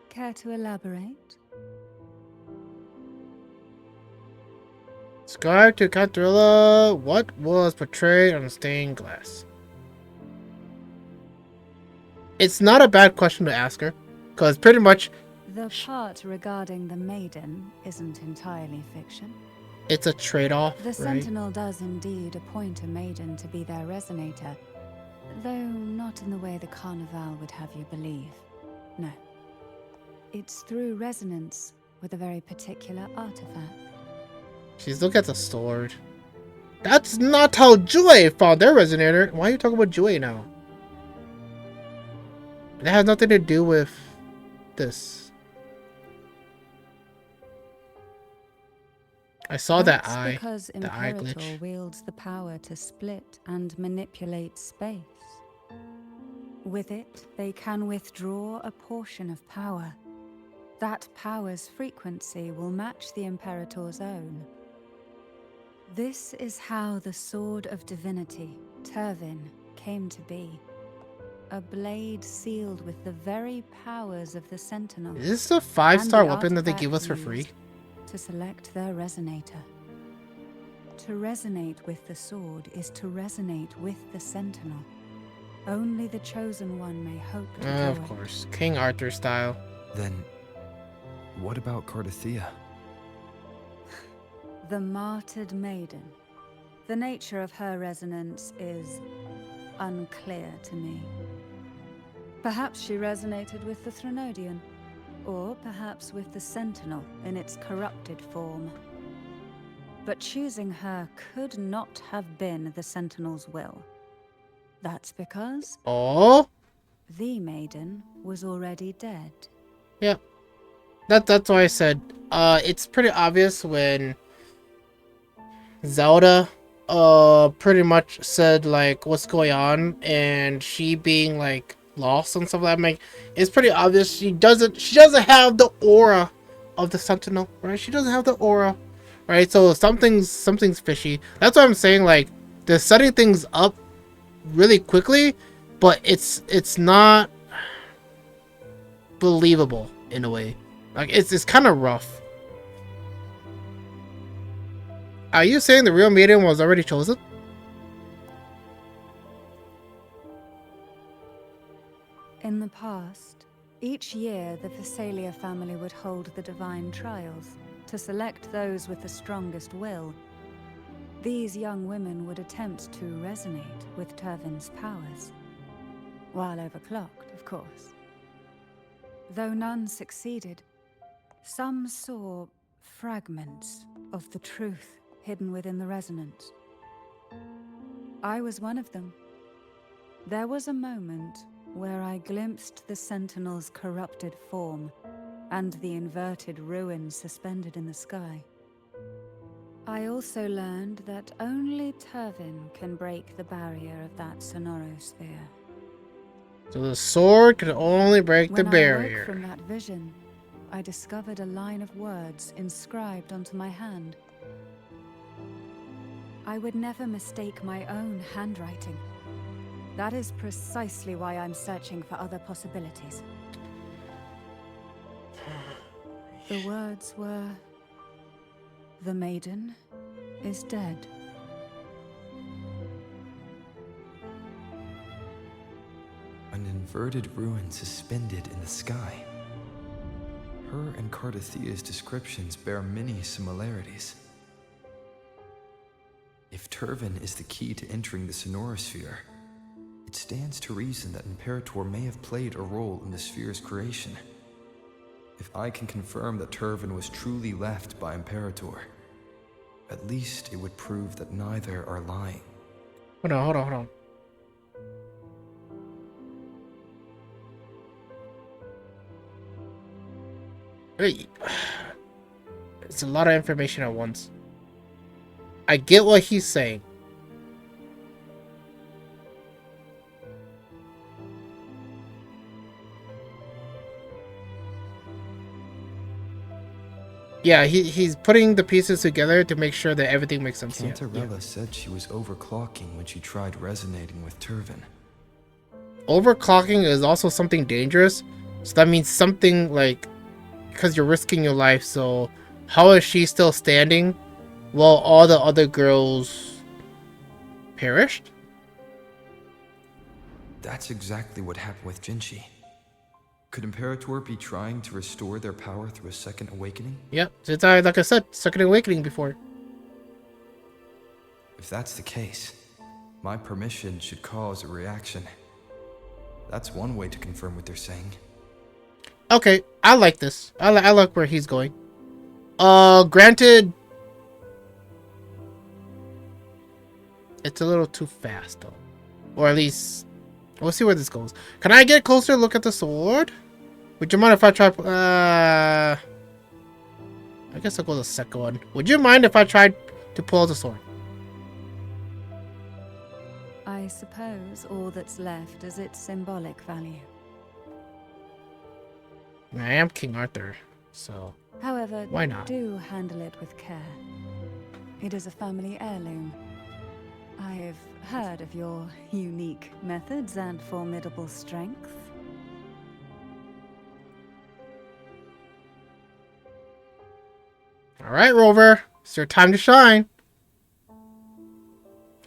Care to elaborate? Scribe to Cantarilla, what was portrayed on stained glass? It's not a bad question to ask her, because pretty much The part regarding the maiden isn't entirely fiction. it's a trade-off, The right? Sentinel does indeed appoint a maiden to be their resonator, though not in the way the Carnival would have you believe. No. It's through resonance with a very particular artifact. She's looking at the sword. That's not how Joy found their resonator. Why are you talking about Joy now? That has nothing to do with this. I saw that That's eye. because The eye Imperator glitch. wields the power to split and manipulate space. With it, they can withdraw a portion of power. That power's frequency will match the Imperator's own. This is how the Sword of Divinity, Turvin, came to be. A blade sealed with the very powers of the Sentinel. Is this a 5-star and the weapon that they artifact give us for free? used to select their resonator. To resonate with the sword is to resonate with the Sentinel. Only the chosen one may hope to do Of it. course. King Arthur style. Then, what about Cardathea? The martyred maiden. The nature of her resonance is unclear to me. Perhaps she resonated with the Threnodian, or perhaps with the Sentinel in its corrupted form. But choosing her could not have been the Sentinel's will. That's because Oh? the maiden was already dead. Yeah. That's why I said, it's pretty obvious when Zelda, pretty much said, like, what's going on, and she being, like, lost and stuff like that. Like, it's pretty obvious she doesn't have the aura of the Sentinel, right? She doesn't have the aura, right? So something's fishy. That's why I'm saying, like, they're setting things up really quickly, but it's not believable in a way. Like, it's kind of rough. Are you saying the real maiden was already chosen? In the past, each year the Phasalia family would hold the Divine Trials to select those with the strongest will. These young women would attempt to resonate with Turvin's powers, while overclocked, of course. Though none succeeded, some saw fragments of the truth hidden within the resonance. I was one of them. There was a moment where I glimpsed the Sentinel's corrupted form and the inverted ruins suspended in the sky. I also learned that only Turvin can break the barrier of that sonorosphere. So the sword could only break the When I barrier. woke from that vision, I discovered a line of words inscribed onto my hand. I would never mistake my own handwriting. That is precisely why I'm searching for other possibilities. The words were, "The maiden is dead." An inverted ruin suspended in the sky. Her and Cardathea's descriptions bear many similarities. If Turvin is the key to entering the sonorosphere, it stands to reason that Imperator may have played a role in the sphere's creation. If I can confirm that Turvin was truly left by Imperator, at least it would prove that neither are lying. Hold on. Wait. It's a lot of information at once. I get what he's saying. Yeah, he's putting the pieces together to make sure that everything makes sense. Yeah. Cantarella said she was overclocking when she tried resonating with Turvin. Overclocking is also something dangerous. So that means something like, because you're risking your life. So how is she still standing while all the other girls perished? That's exactly what happened with Jinchi. Could Imperator be trying to restore their power through a second awakening? Yep, since like I said, second awakening before. If that's the case, my permission should cause a reaction. That's one way to confirm what they're saying. Okay, I like this. I like where he's going. Granted, it's a little too fast though. Or at least, we'll see where this goes. Can I get closer look at the sword? Would you mind if I try, I guess I'll go the second one. Would you mind if I tried to pull out the sword? I suppose all that's left is its symbolic value. I am King Arthur, so However, why not? do handle it with care. It is a family heirloom. I've heard of your unique methods and formidable strength. Alright, Rover. It's your time to shine.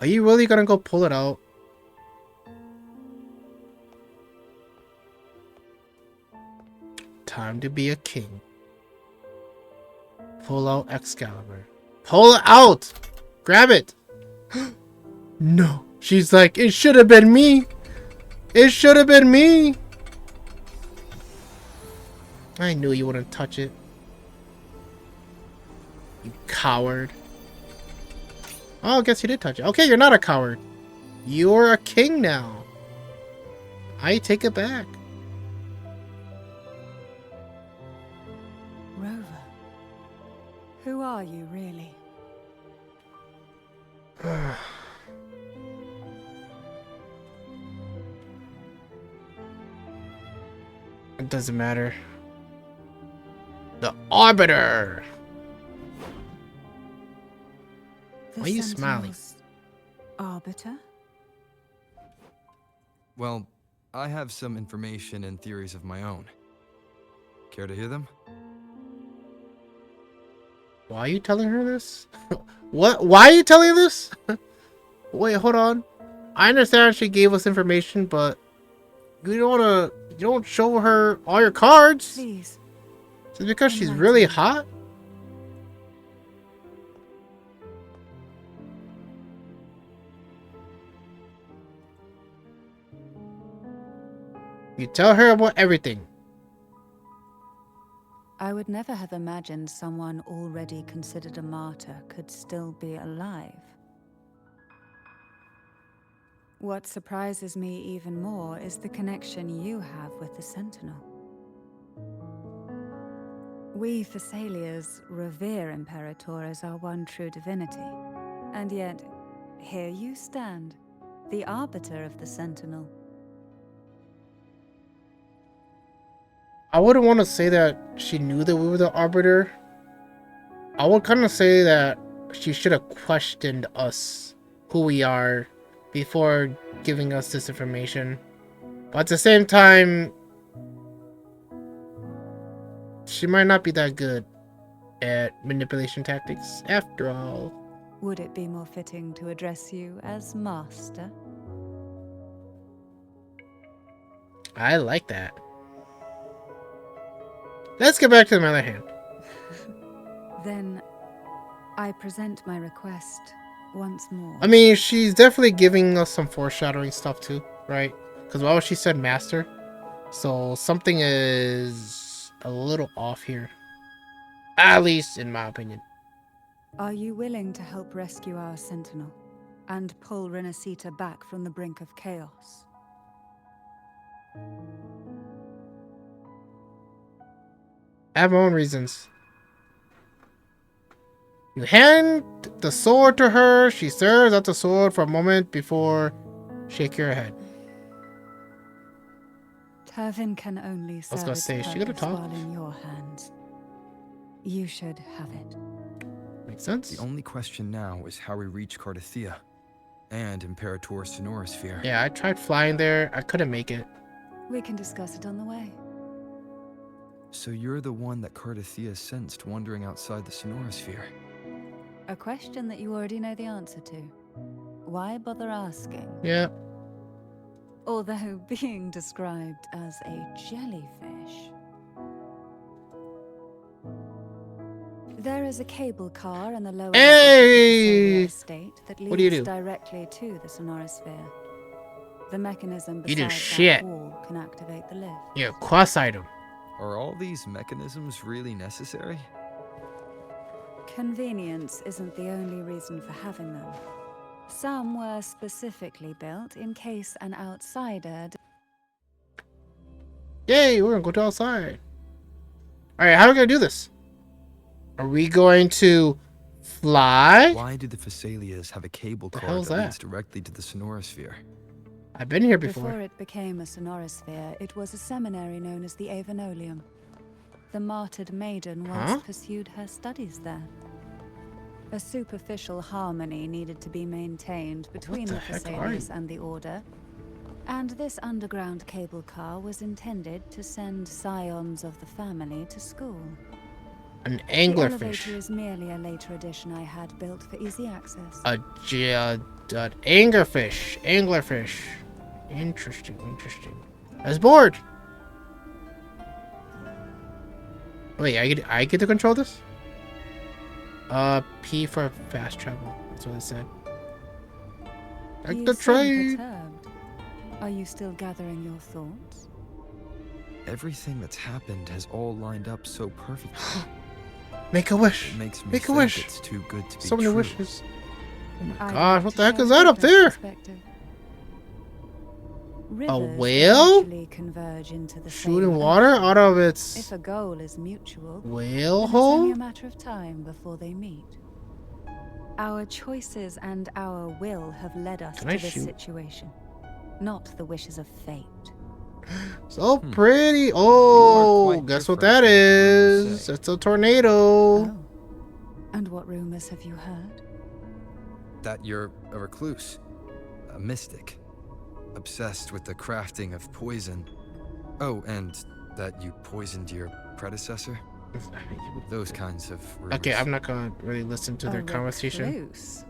Are you really gonna go pull it out? Time to be a king. Pull out Excalibur. Pull it out! Grab it! No. She's like, it should have been me! It should have been me! I knew you wouldn't touch it. You coward. Oh, I guess you did touch it. Okay, you're not a coward. You're a king now. I take it back. Rover, who are you really? It doesn't matter. The Arbiter! Why are you smiling? Sentinel's Arbiter? Well, I have some information and theories of my own. Care to hear them? Why are you telling her this? What? Why are you telling her this? Wait, hold on. I understand she gave us information, but you don't wanna. You don't show her all your cards. Please. Is it because she's really hot? You tell her about everything. I would never have imagined someone already considered a martyr could still be alive. What surprises me even more is the connection you have with the Sentinel. We Thessalians revere Imperator as our one true divinity, and yet here you stand, the arbiter of the Sentinel. I wouldn't want to say that she knew that we were the Arbiter. I would kind of say that she should have questioned us, who we are, before giving us this information. But at the same time, she might not be that good at manipulation tactics, after all. Would it be more fitting to address you as Master? I like that. Let's get back to the other hand. Then I present my request once more. I mean, she's definitely giving us some foreshadowing stuff too, right? Because well, she said master. So something is a little off here. At least in my opinion. Are you willing to help rescue our Sentinel and pull Renacita back from the brink of chaos? I have my own reasons. You hand the sword to her. She stares at the sword for a moment before shaking her head. Turvin can only serve gonna its say, is she gonna purpose talk? while in your hands. You should have it. Makes sense. The only question now is how we reach Cardathia and Imperator Sonorosphere. Yeah, I tried flying there. I couldn't make it. We can discuss it on the way. So you're the one that Cardathia sensed wandering outside the Sonorosphere. A question that you already know the answer to. Why bother asking? Yeah. Although being described as a jellyfish. There is a cable car in the lower Hey! estate that What do you leads do? directly to the Sonorosphere. The mechanism You do beside shit. that wall can activate the lift. Yeah, quest item. Are all these mechanisms really necessary? Convenience isn't the only reason for having them. Some were specifically built in case an outsider. Yay, we're gonna go to outside. Alright, how are we gonna do this? Are we going to fly? Why do the Phasalias have a cable The car hell's that that? leads directly to the Sonorosphere? I've been here Before before. it became a Sonorosphere, it was a seminary known as the Avenolium. The martyred maiden once Huh? pursued her studies there. A superficial harmony needed to be maintained between the the heck are Phasalias you? and the Order, and this underground cable car was intended to send scions of the family to school. An The anglerfish. elevator is merely a later addition I had built for easy access. An anglerfish. Anglerfish. Interesting, interesting. I was bored. Wait, I get to control this? P for fast travel. That's what it said. Like You the seem train. perturbed. Are you still gathering your thoughts? Everything that's happened has all lined up so perfectly. Make a wish. It makes me Make a think wish. it's too good to be So many true. wishes. Oh my I'd gosh, like what to the heck share is a that up different there? perspective. Rivers whale? eventually converge into the Shooting same water ocean. out of If its a goal is mutual, whale then it's only hole? a matter of time before they meet. Our choices and our will have led us Can to I this shoot? situation, not the wishes of fate. So Hmm. pretty. You Oh, are quite guess what different that from what the rumors is? say. It's a tornado. Oh. And what rumors have you heard? That you're a recluse, a mystic, obsessed with the crafting of poison. Oh, and that you poisoned your predecessor? Those kinds of rumors. Okay, I'm not gonna really listen to their A conversation. recluse.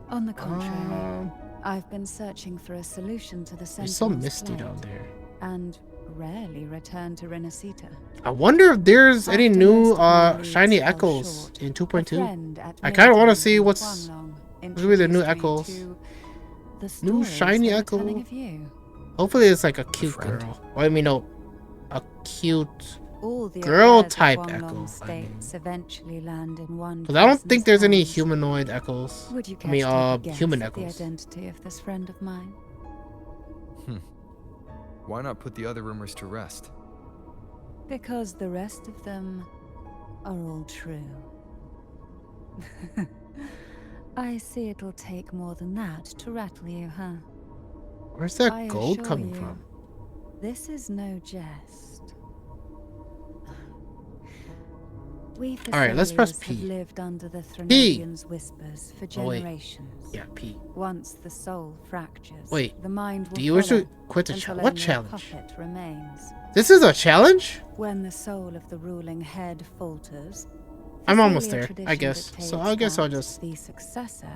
On the contrary, Um, I've been searching for a solution to the it's so Sentinel's misty plight, down there. and rarely return to Renacita. I wonder if there's any After new most of my leads shiny fell echoes short, in a 2.2. friend at I kinda wanna Maiden see in what's Huanglong gonna be the new introduced me echoes. to the New stories shiny they were echo. telling of you. Hopefully it's like a cute friend? girl. Well, I mean, no, a cute. All the Girl affairs of type Huanglong echo, I states eventually land in one. Because I don't person's think there's any hands. humanoid echoes. Would you I care mean, to take a guess human at the echoes. identity of this friend of mine? Why not put the other rumors to rest? Because the rest of them are all true. I see it'll take more than that to rattle you, huh? Where's that I gold assure coming you, from? This is no jest. We Alright, let's press Thessalians P. have lived under the P. Threnodians' whispers for Oh, wait. generations. Yeah, P. Once the soul fractures, Wait, the mind will Do you wish to follow quit the until challenge? What only a challenge? puppet remains. This is a challenge? When the soul of the ruling head falters, I'm almost Thessalia there, I tradition guess. So dictates I guess I'll that just the successor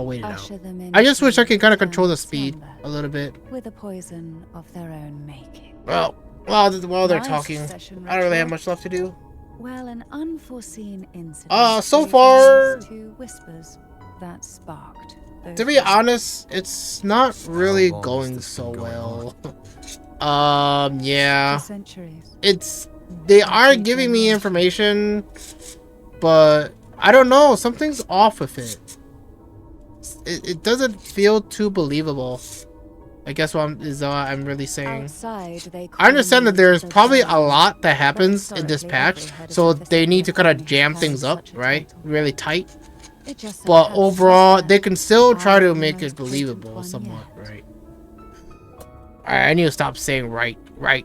wait it out. usher them I just wish I into could kind of control the eternal speed slumber a little bit. with a poison of their own making. Well, while they're My talking, succession I don't really have ritual? much left to do. Well, an unforeseen incident. So gave far- rise to whispers that sparked. those To be rumors. honest, it's not really long has going this so been going well. For Yeah. centuries. They are giving me information, but I don't know, something's off with it. It doesn't feel too believable. I guess what I'm really saying. Outside, they I understand that call there's them probably a themselves, lot that but happens in this historically, patch, every head of so the they need to kind of Thessalian jam family things carries up, such a right? title. Really tight. It just so But happens overall, that they can still try to I'm the make it most potent believable one somewhat, yet. right? Alright, I need to stop saying right. I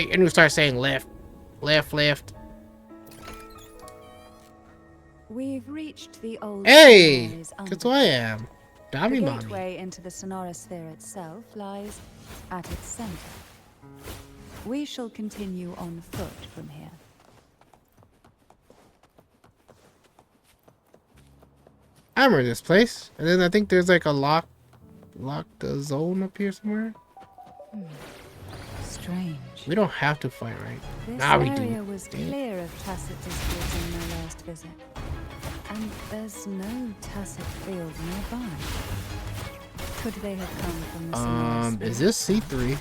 need to start saying left. We've reached the old Hey! seminary's Guess who I am? The Dami Mommy. gateway into the sonorosphere itself lies at its center. We shall continue on foot from here. I remember this place. And then I think there's like a locked zone up here somewhere. Strange. We don't have to fight, right? This Nah, we area do. was Dang it. clear of tacet discords in my last visit. And there's no tacet field nearby. Could they have come from the sonorosphere? Is this C3?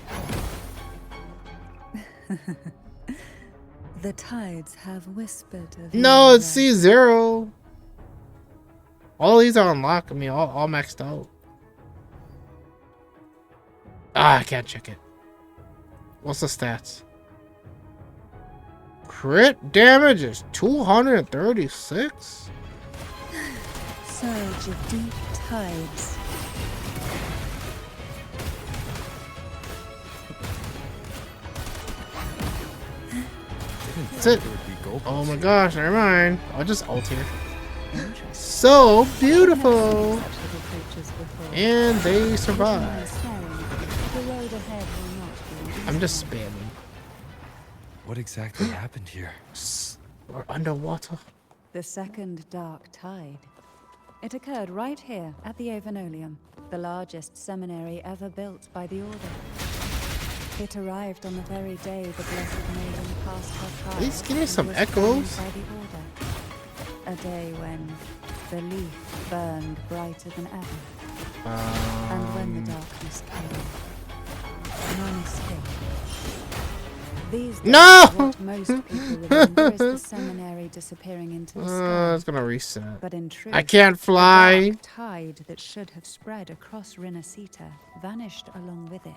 The tides have whispered of No, your it's C0. All these are unlocked. I mean, all maxed out. Ah, I can't check it. What's the stats? Crit damage is 236? surge of deep tides. That's it. Oh my gosh, never mind. I'll just ult here. So beautiful! Such little creatures before. And they survive. The road ahead will not be easy. I'm just spamming. What exactly happened here? We're underwater. The second dark tide. It occurred right here at the Avenolium, the largest seminary ever built by the Order. It arrived on the very day the Blessed Maiden passed her trial. At least give me and some was echoes. crowned by the Order. A day when the leaf burned brighter than ever, and when the darkness came, none escaped. These days, No! what most people remember is the seminary disappearing into the sky. It's gonna reset. But in truth, I can't the fly. dark tide that should have spread across Rinasita vanished along with it.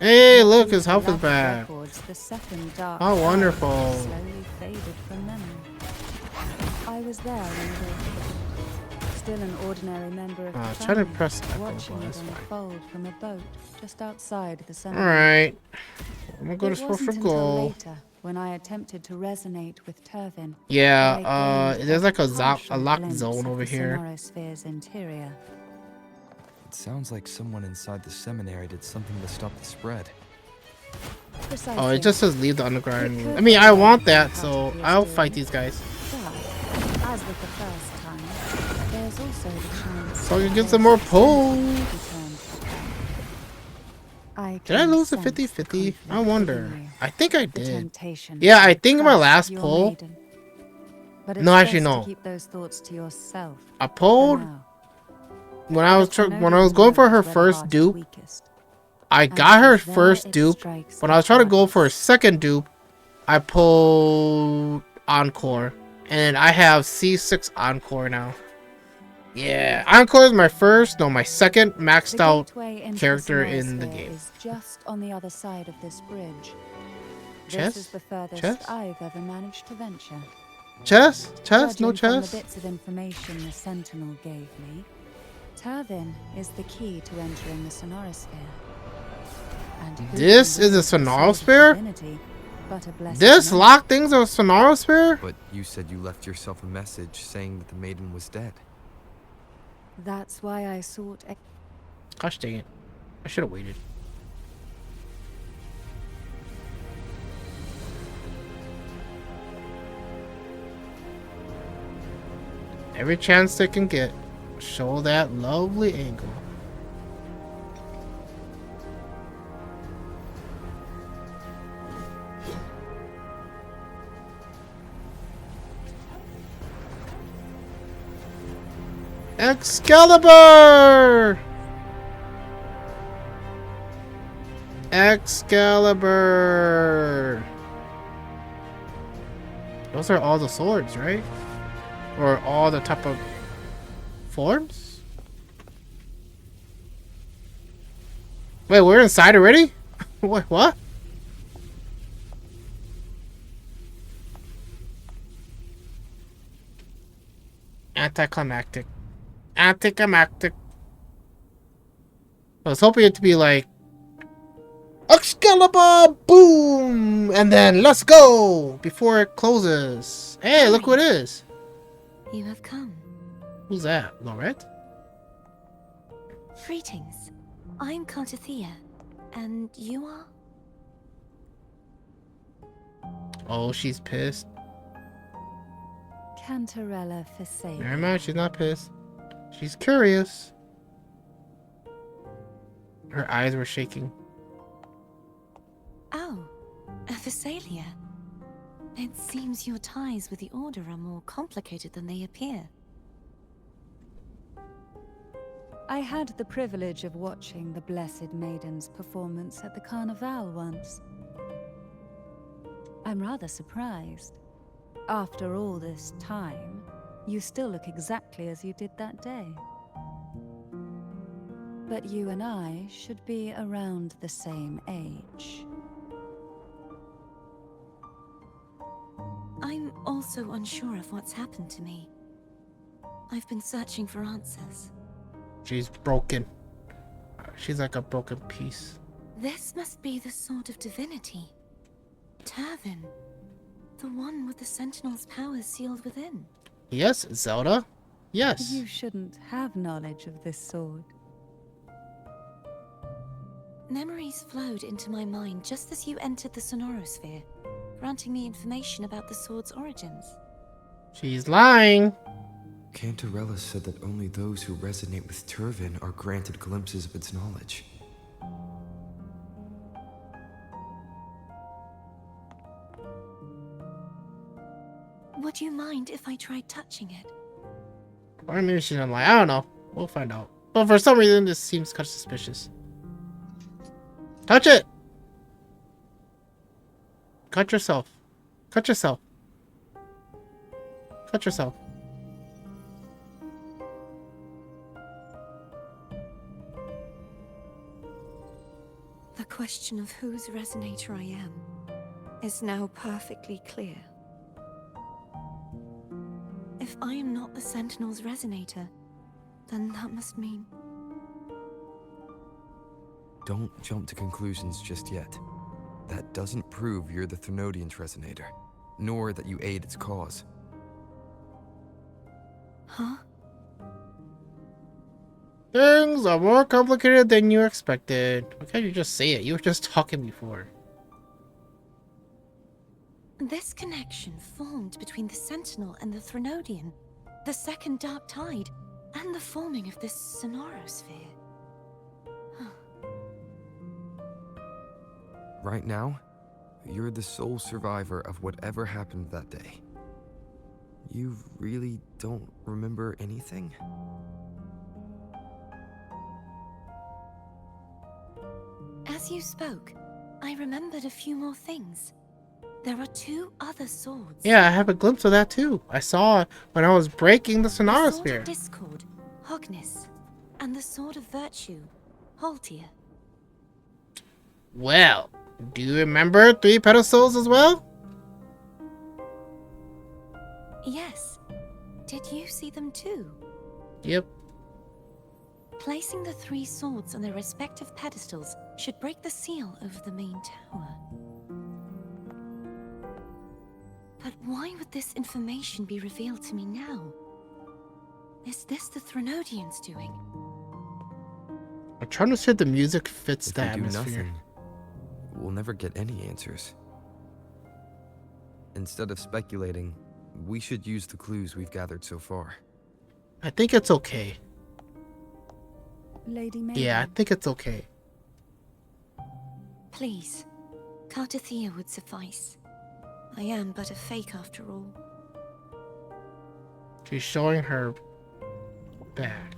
Hey, Yet look, these his health is beloved back. records, the second dark How tide wonderful. slowly faded from memory. I was there when it all happened. Still an ordinary member of the Try to family, press echo, watching but it that's fine. unfold from a boat just outside the seminary. Alright. I'm gonna go to It sport wasn't for until goal. later, when I attempted to resonate with Turvin, Yeah, that I gained there's like a partial locked glimpse zone of over the here. Sonorosphere's interior. It sounds like someone inside the seminary did something to stop the spread. Precisely. Oh, it just says leave the underground. It could I mean, I be want that that, part so of the I'll story. fight these guys. But, as with the first time, there's also the chance So I can that get some there's more pulls. something to be turned back. Did I can lose the sense 50-50? I conflict wonder. within you, I think I the did. temptation Yeah, to I think my trust last your pull. maiden. But No, it's actually, best no. to keep those thoughts to yourself I for pulled now. when I was The when I was going for her first dupe. I got her first dupe. When I was trying to go for a second dupe, I pulled Encore. And I have C6 Encore now. Yeah, Encore is my second maxed out character in the game. Is just on the other side of this bridge. Chess? This is the furthest Chess? I've ever managed to venture. Chess? Chess? No Judging from chess? the bits of information the Sentinel gave me, Turvin is the key to entering the Sonorosphere. And who This can is a win the sword of Sonorosphere? divinity but a blessed This man? lock thing's a Sonorosphere? But you said you left yourself a message saying that the maiden was dead. That's why I sought. Gosh dang it. I should have waited. Every chance they can get, show that lovely angle. Excalibur! Excalibur! Those are all the swords, right? Or all the type of forms? Wait, we're inside already? Wait, what? Anticlimactic. Anticlimactic. I was hoping it to be like Excalibur, boom, and then let's go before it closes. Hey, look what it is. You have come. Who's that? Lorette? Greetings. I'm Cartathea. And you are? Oh, she's pissed. Cantarella Phasalia. Never mind, she's not pissed. She's curious. Her eyes were shaking. Oh, a Phasalia. It seems your ties with the Order are more complicated than they appear. I had the privilege of watching the Blessed Maiden's performance at the Carnival once. I'm rather surprised. After all this time, you still look exactly as you did that day. But you and I should be around the same age. I'm also unsure of what's happened to me. I've been searching for answers. She's broken. She's like a broken piece. This must be the Sword of Divinity. Turvin. The one with the Sentinel's powers sealed within. Yes, Zelda. Yes. You shouldn't have knowledge of this sword. Memories flowed into my mind just as you entered the Sonorosphere, granting me information about the sword's origins. She's lying. Cantarella said that only those who resonate with Turvin are granted glimpses of its knowledge. Would you mind if I tried touching it? Or maybe she's not lying. I don't know. We'll find out. But for some reason, this seems kind of suspicious. Touch it! Cut yourself. Cut yourself. Cut yourself. The question of whose resonator I am is now perfectly clear. If I am not the Sentinel's resonator, then that must mean... Don't jump to conclusions just yet. That doesn't prove you're the Thenodian's resonator, nor that you aid its cause. Huh? Things are more complicated than you expected. Why can't you just say it? You were just talking before. This connection formed between the Sentinel and the Thenodian, the second Dark Tide, and the forming of this Sonorosphere. Right now, you're the sole survivor of whatever happened that day. You really don't remember anything? As you spoke, I remembered a few more things. There are 2 other swords. Yeah, I have a glimpse of that too. I saw it when I was breaking the The Sword Sonorosphere. of Discord, Hognis, and the Sword of Virtue, Haltia. Well, do you remember 3 pedestals as well? Yes. Did you see them too? Yep. Placing the 3 swords on their respective pedestals should break the seal over the main tower. But why would this information be revealed to me now? Is this the Thenodian's doing? I'm trying to see if the music fits If the we do atmosphere. nothing, we'll never get any answers. Instead of speculating, we should use the clues we've gathered so far. I think it's okay. Lady Maiden. Yeah, I think it's okay. Please, Cartathea would suffice. I am but a fake after all. She's showing her back.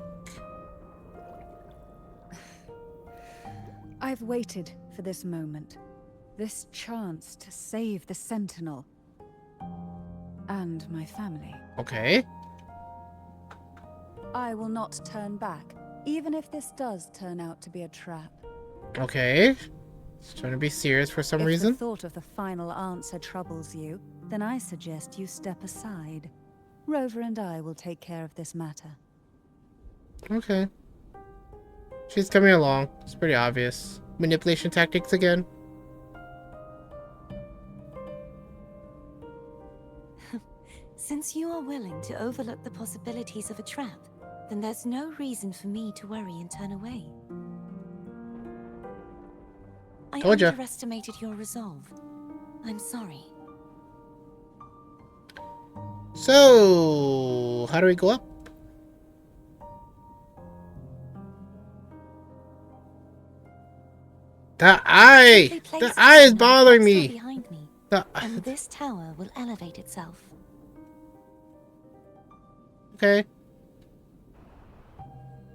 I've waited for this moment. This chance to save the Sentinel. And my family. Okay. I will not turn back, even if this does turn out to be a trap. Okay. She's trying to be serious for some If reason. the thought of the final answer troubles you, then I suggest you step aside. Rover and I will take care of this matter. Okay. She's coming along. It's pretty obvious. Manipulation tactics again. Since you are willing to overlook the possibilities of a trap, then there's no reason for me to worry and turn away. I Told ya. underestimated your resolve. I'm sorry. So, how do we go up? The eye is bothering me. Behind me, The and this tower will elevate itself. okay.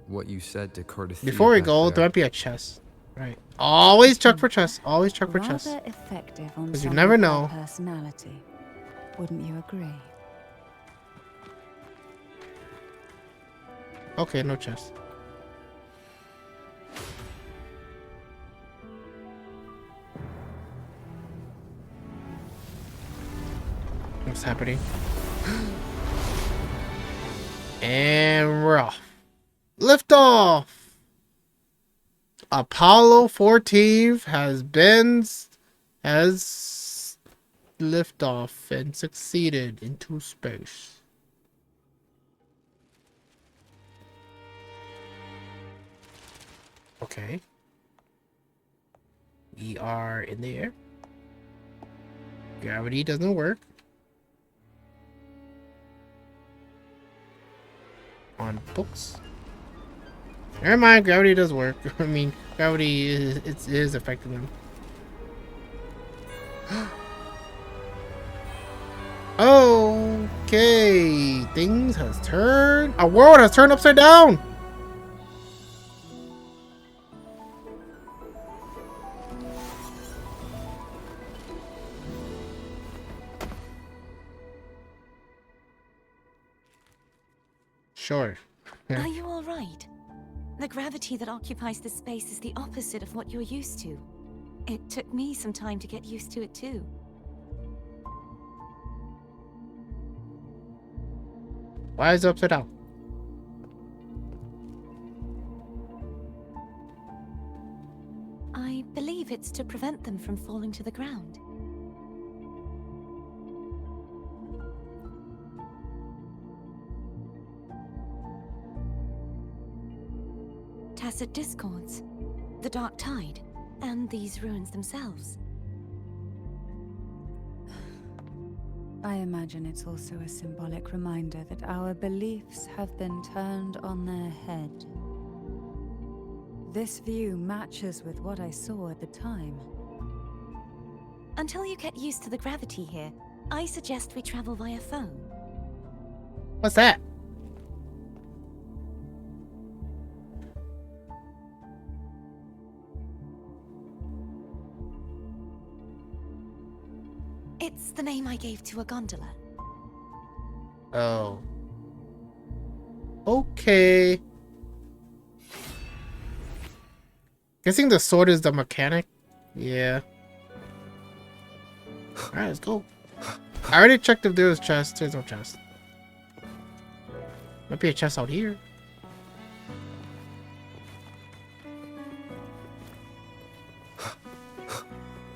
What you said to Cardathia Before we back go, there. there might be a chest. Right. Always check for chests. Always check for chests. Rather effective on 'Cause you someone never with know. their personality. Wouldn't you agree? Okay, no chest. What's happening? And we're off. Lift off! Apollo 14 has lift off and succeeded into space. Okay. We are in the air. Gravity doesn't work. On books. Never mind, gravity does work. I mean, gravity is affecting them. Okay, things has turned. Our world has turned upside down. Sure. Are you all right? The gravity that occupies this space is the opposite of what you're used to. It took me some time to get used to it too. Why is it upside down? I believe it's to prevent them from falling to the ground. Tacit discords, the dark tide, and these ruins themselves. I imagine it's also a symbolic reminder that our beliefs have been turned on their head. This view matches with what I saw at the time. Until you get used to the gravity here, I suggest we travel via phone. What's that? It's the name I gave to a gondola. Oh. Okay. Guessing the sword is the mechanic? Yeah. Alright, let's go. I already checked if there was chest. There's no chest. Might be a chest out here.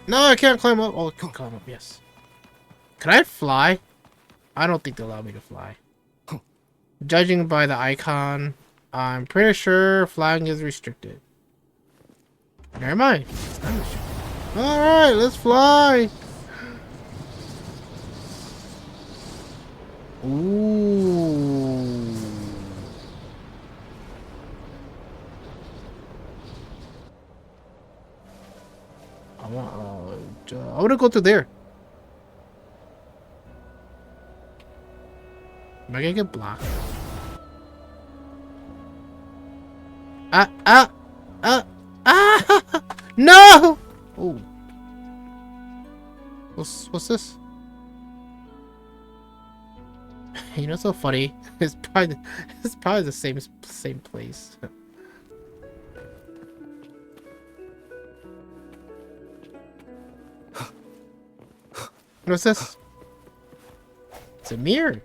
No, I can't climb up. Oh, I can climb up, yes. Can I fly? I don't think they allow me to fly. Judging by the icon, I'm pretty sure flying is restricted. Never mind. It's not restricted. Alright, let's fly. Ooh. I want to go through there. Am I gonna get blocked? No! Oh. What's this? You know, it's so funny. It's probably the same place. What's this? It's a mirror.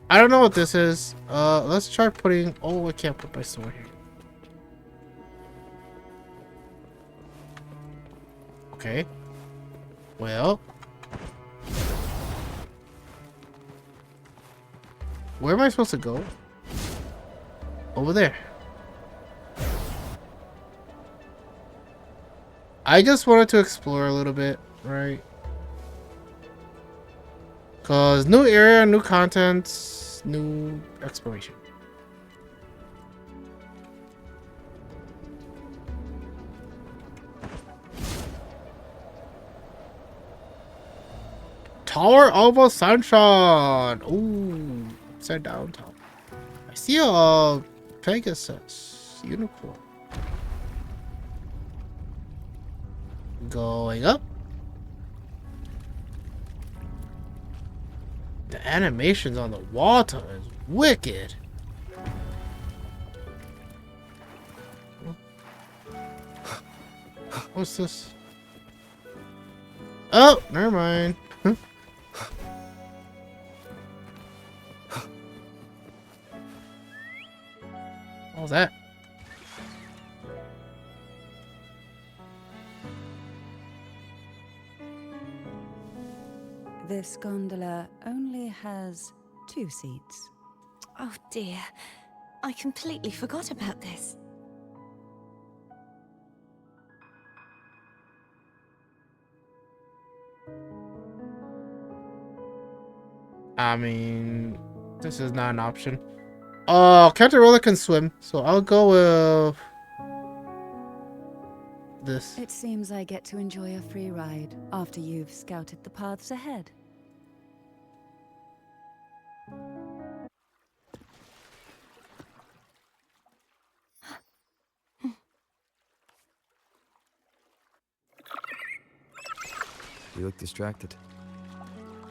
I don't know what this is. Let's try putting. Oh, I can't put my sword here. Okay. Well. Where am I supposed to go? Over there. I just wanted to explore a little bit, right? Cause new area, new contents, new exploration. Tower of Sunshine. Ooh, upside down tower. I see a Pegasus unicorn. Going up. The animations on the water is wicked. What's this? Oh, never mind. What was that? This gondola only has 2 seats. Oh dear. I completely forgot about this. I mean, this is not an option. Oh, Cantarola can swim, so I'll go with this. It seems I get to enjoy a free ride after you've scouted the paths ahead. You look distracted.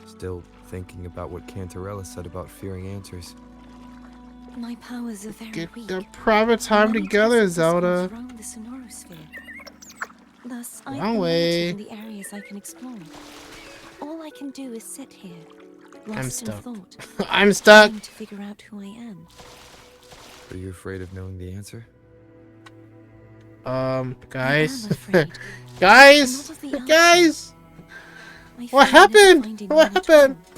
Still thinking about what Cantarella said about fearing answers. My powers are very Get weak. the private time Many together, tests of the Zelda. schools roam the Sonorosphere. Thus, I've Wrong been way. limited in the areas I can explore. All I can do is sit here, I'm lost in stuck. thought, I'm stuck. trying to figure out who I am. Are you afraid of knowing the answer? Guys. I am afraid. Guys. Not of the Guys. I What fear never happened? finding What one at happened? all.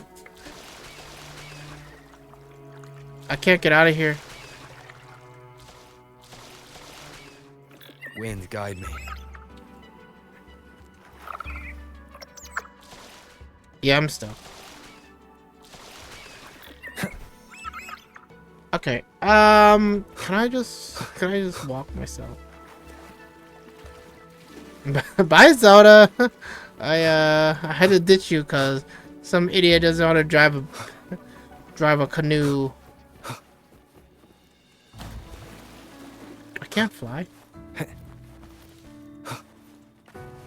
I can't get out of here. Wind, guide me. Yeah, I'm stuck. Okay. Can I just walk myself? Bye, Zelda. I had to ditch you because some idiot doesn't want to drive a canoe. I can't fly.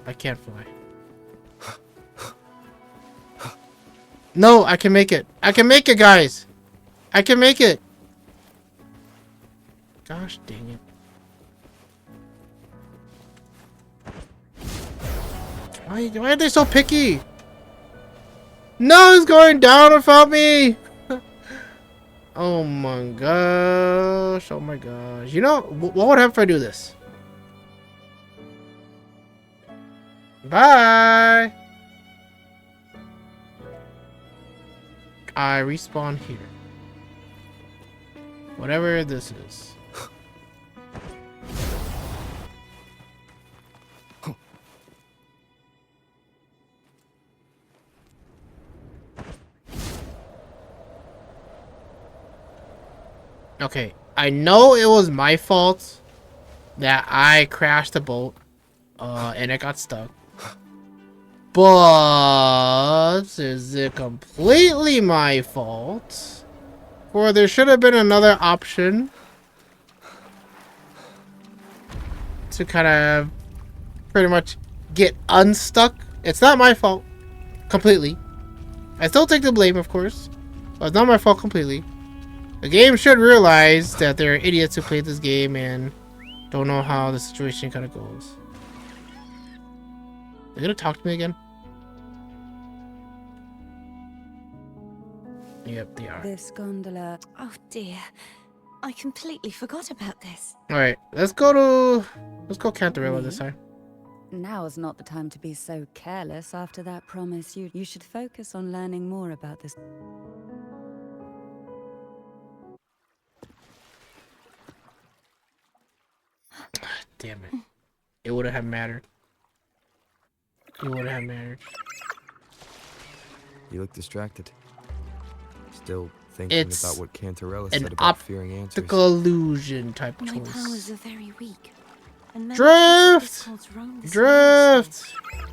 I can't fly. No, I can make it. I can make it, guys. I can make it. Gosh dang it. Why are they so picky? No, it's going down without me. Oh my gosh. Oh my gosh. You know, what would happen if I do this? Bye. I respawn here. Whatever this is. Okay, I know it was my fault that I crashed the boat, and it got stuck. But is it completely my fault? Or there should have been another option to kind of pretty much get unstuck? It's not my fault completely. I still take the blame, of course, but it's not my fault completely. The game should realize that there are idiots who play this game and don't know how the situation kind of goes. They're gonna talk to me again? Yep, they are. This gondola. Oh dear. I completely forgot about this. Alright, let's go Cantarella this time. Now is not the time to be so careless after that promise. You should focus on learning more about this. damn it. It wouldn't have mattered. It wouldn't have mattered. You look distracted. Still thinking It's about what Cantarella an said about fearing answers. optical illusion type My powers choice. are very weak. And many Drift! discords roam the Drift! surroundings.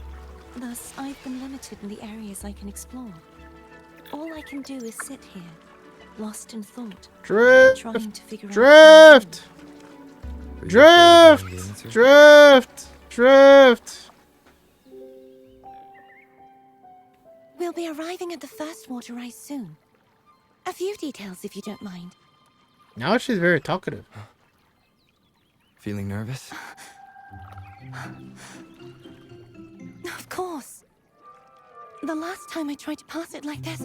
Thus, I've been limited in the areas I can explore. All I can do is sit here, lost in thought, Drift! trying to figure Drift! Are you afraid of knowing the answer? Drift! Drift! We'll be arriving at the first water rise soon. A few details, if you don't mind. Now she's very talkative. Feeling nervous? Of course. The last time I tried to pass it like this...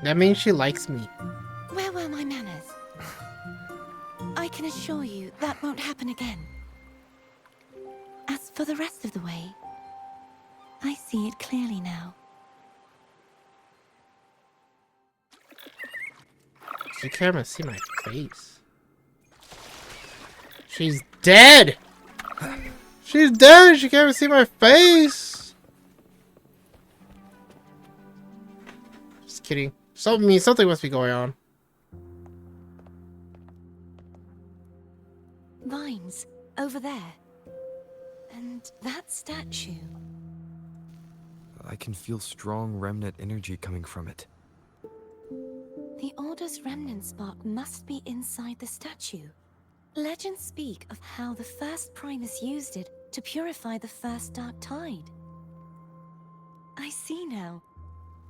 That means she likes me. Where were my manners? I can assure you that won't happen again. As for the rest of the way, I see it clearly now. She can't even see my face. She's dead! She's dead! She can't even see my face! Just kidding. Something must be going on. Vines, over there. And that statue. I can feel strong remnant energy coming from it. The Order's remnant spark must be inside the statue. Legends speak of how the first Primus used it to purify the first Dark Tide. I see now.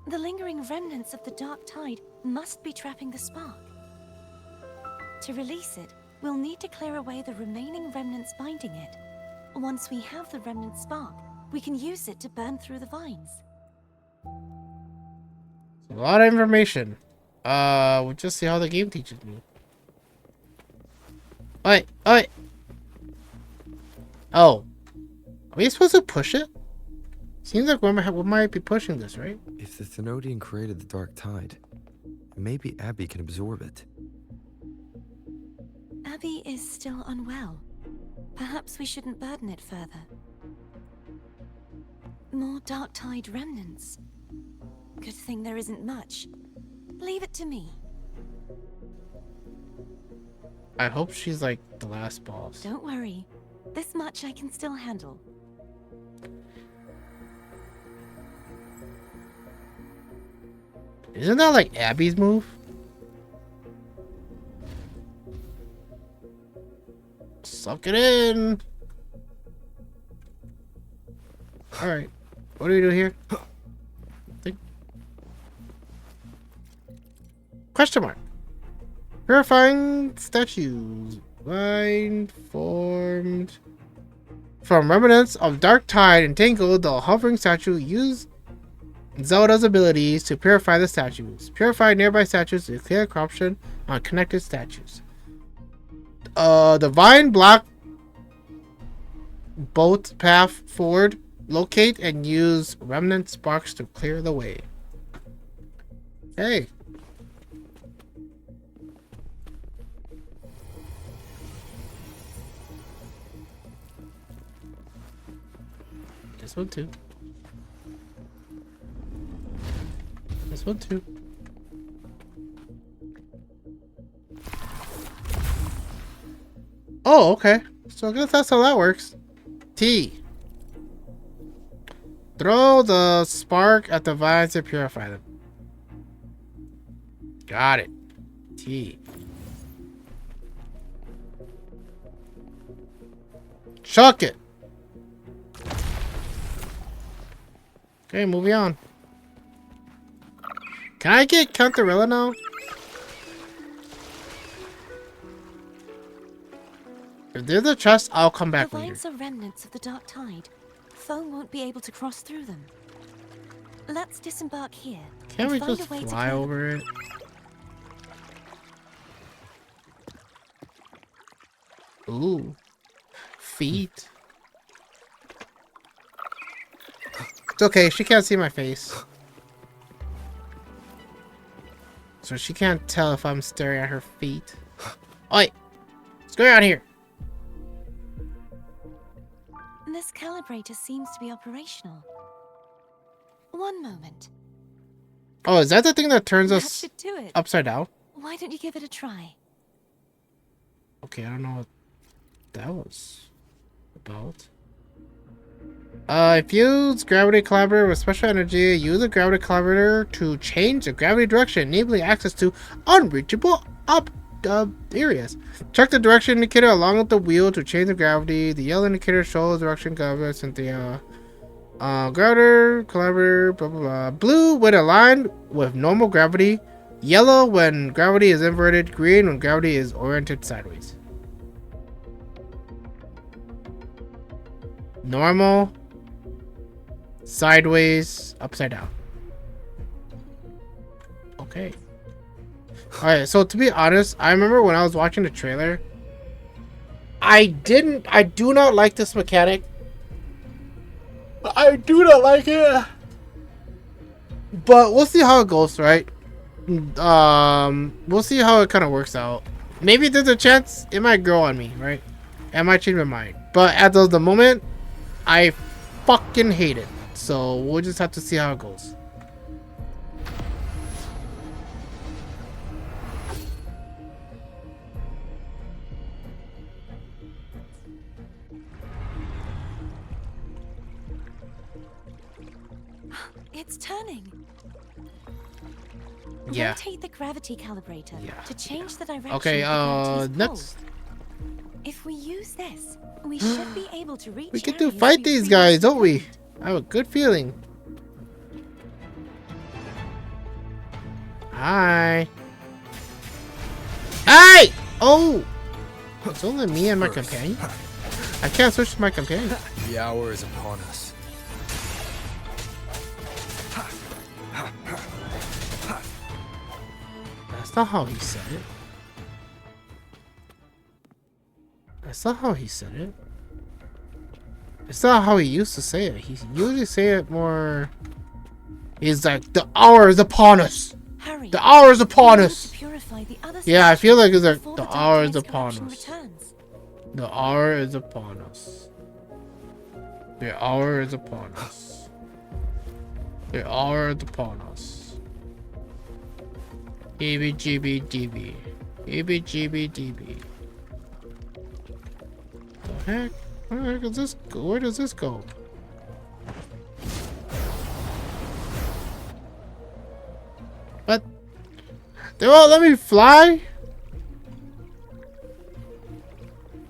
The lingering remnants of the Dark Tide must be trapping the spark. To release it, we'll need to clear away the remaining remnants binding it. Once we have the remnant spark, we can use it to burn through the vines. A lot of information. We'll just see how the game teaches me. Oi! Oi! Oh. Are we supposed to push it? Seems like we might be pushing this, right? If the Thenodian created the Dark Tide, maybe Abby can absorb it. Abby is still unwell. Perhaps we shouldn't burden it further. More Dark Tide remnants. Good thing there isn't much. Leave it to me. I hope she's like the last boss. Don't worry. This much I can still handle. Isn't that like Abby's move? Suck it in. Alright. What do we do here? Question mark. Purifying statues. Vine formed from remnants of Dark Tide entangled the hovering statue used Zelda's abilities to purify the statues. Purify nearby statues to clear corruption on connected statues. The vine block both path forward. Locate and use remnant sparks to clear the way. Hey. This one too. This one too. Oh, okay. So I guess that's how that works. T. Throw the spark at the vines to purify them. Got it. T. Chuck it. Okay, moving on. Can I get Cantarella now? If there's a chest, I'll come back The later. lines are remnants of the dark tide. Foe won't be able to cross through them. Let's disembark here. Can't and we find just a way to fly clear the- over it? Ooh. Feet. It's okay, she can't see my face. So she can't tell if I'm staring at her feet. Oi! Let's go around here. This calibrator seems to be operational. One moment. Oh, is that the thing that turns That us should do it. upside down? Why don't you give it a try? Okay, I don't know what that was about. If you use gravity collaborator with special energy, use the gravity collaborator to change the gravity direction, enabling access to unreachable areas. Check the direction indicator along with the wheel to change the gravity. The yellow indicator shows direction compass and the gravity collaborator, blah blah blah. Blue when aligned with normal gravity. Yellow when gravity is inverted. Green when gravity is oriented sideways. Normal, sideways, upside down. Okay. Alright, so to be honest, I remember when I was watching the trailer, I do not like this mechanic. I do not like it. But we'll see how it goes, right? We'll see how it kind of works out. Maybe there's a chance it might grow on me, right? I might change my mind. But at the moment, I fucking hate it. So we'll just have to see how it goes. It's turning. Yeah. Rotate the gravity calibrator Yeah. to change the direction. Okay, of the gravity's next. pull. If we use this, we should be able to reach. We get to areas fight we these guys, don't we? previously I have a good feeling. Hi. Hey! Oh! It's only me and my companion? I can't switch to my companion. The hour is upon us. That's not how he said it. That's not how he said it. It's not how he used to say it. He usually say it more... He's like, the hour is upon us! Hurry. The hour is upon We need us! to purify the other Yeah, I feel like it's like, before the dark hour is tide's upon corruption us. returns. The hour is upon us. The hour is upon us. The hour is upon us. EBGBDB. EBGBDB. The heck? Where the heck is this go? Where does this go? What? They won't let me fly?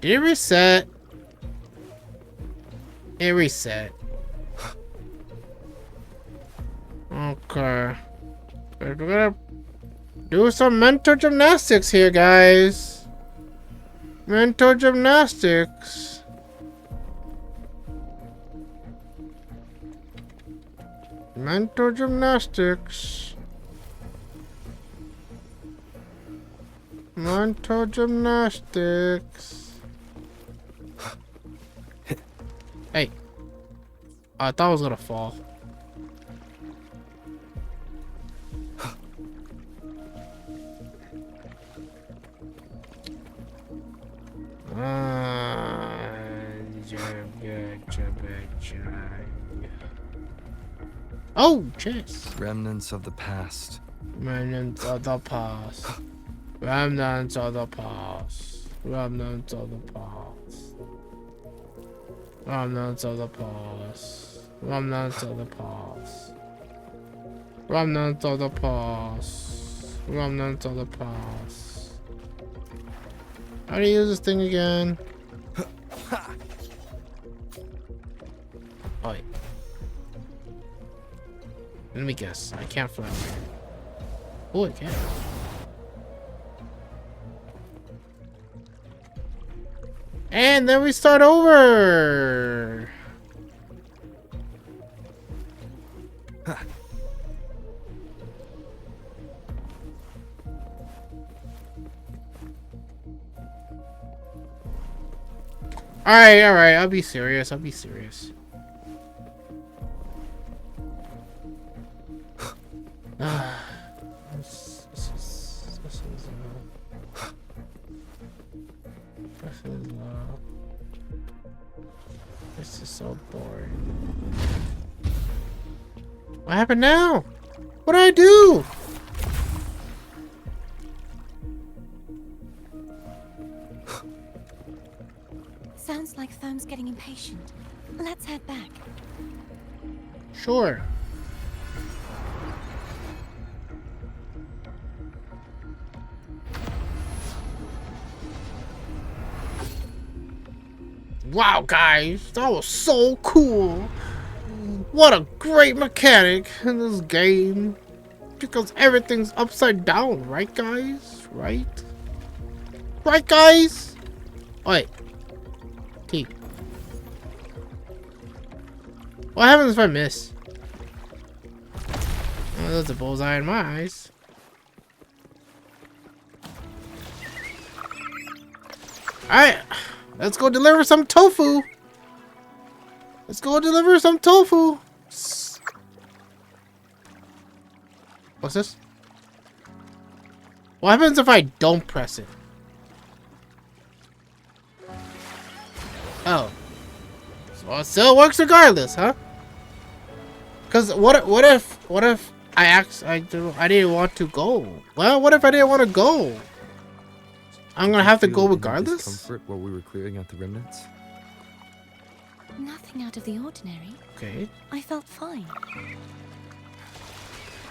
Did it reset? It reset. Okay. We're gonna do some mental gymnastics here, guys. Mental gymnastics. Mental gymnastics. Mental gymnastics. Hey. I thought I was gonna fall. Oh, chess. Remnants of the past. Remnants of the past. Remnants of the past. Remnants of the past. Remnants of the past. Remnants of the past. Remnants of the past. Remnants of the past. How do you use this thing again? Oh, wait. Let me guess. I can't fly over here. Oh, I can. And then we start over. Alright, alright, I'll be serious, I'll be serious. This is so boring. What happened now? What did I do? Sounds like Foam's getting impatient. Let's head back. Sure. Wow, guys, that was so cool. What a great mechanic in this game. Because everything's upside down, right, guys? Right? Right, guys? Wait. T. What happens if I miss? Oh, there's a bullseye in my eyes. Alright. Let's go deliver some tofu. Let's go deliver some tofu. What's this? What happens if I don't press it? Oh. So it still works regardless, huh? Cause what if I didn't want to go? Well, what if I didn't want to go? I'm gonna have to go regardless? Discomfort while we were clearing out the remnants? Nothing out of the ordinary. Okay. I felt fine.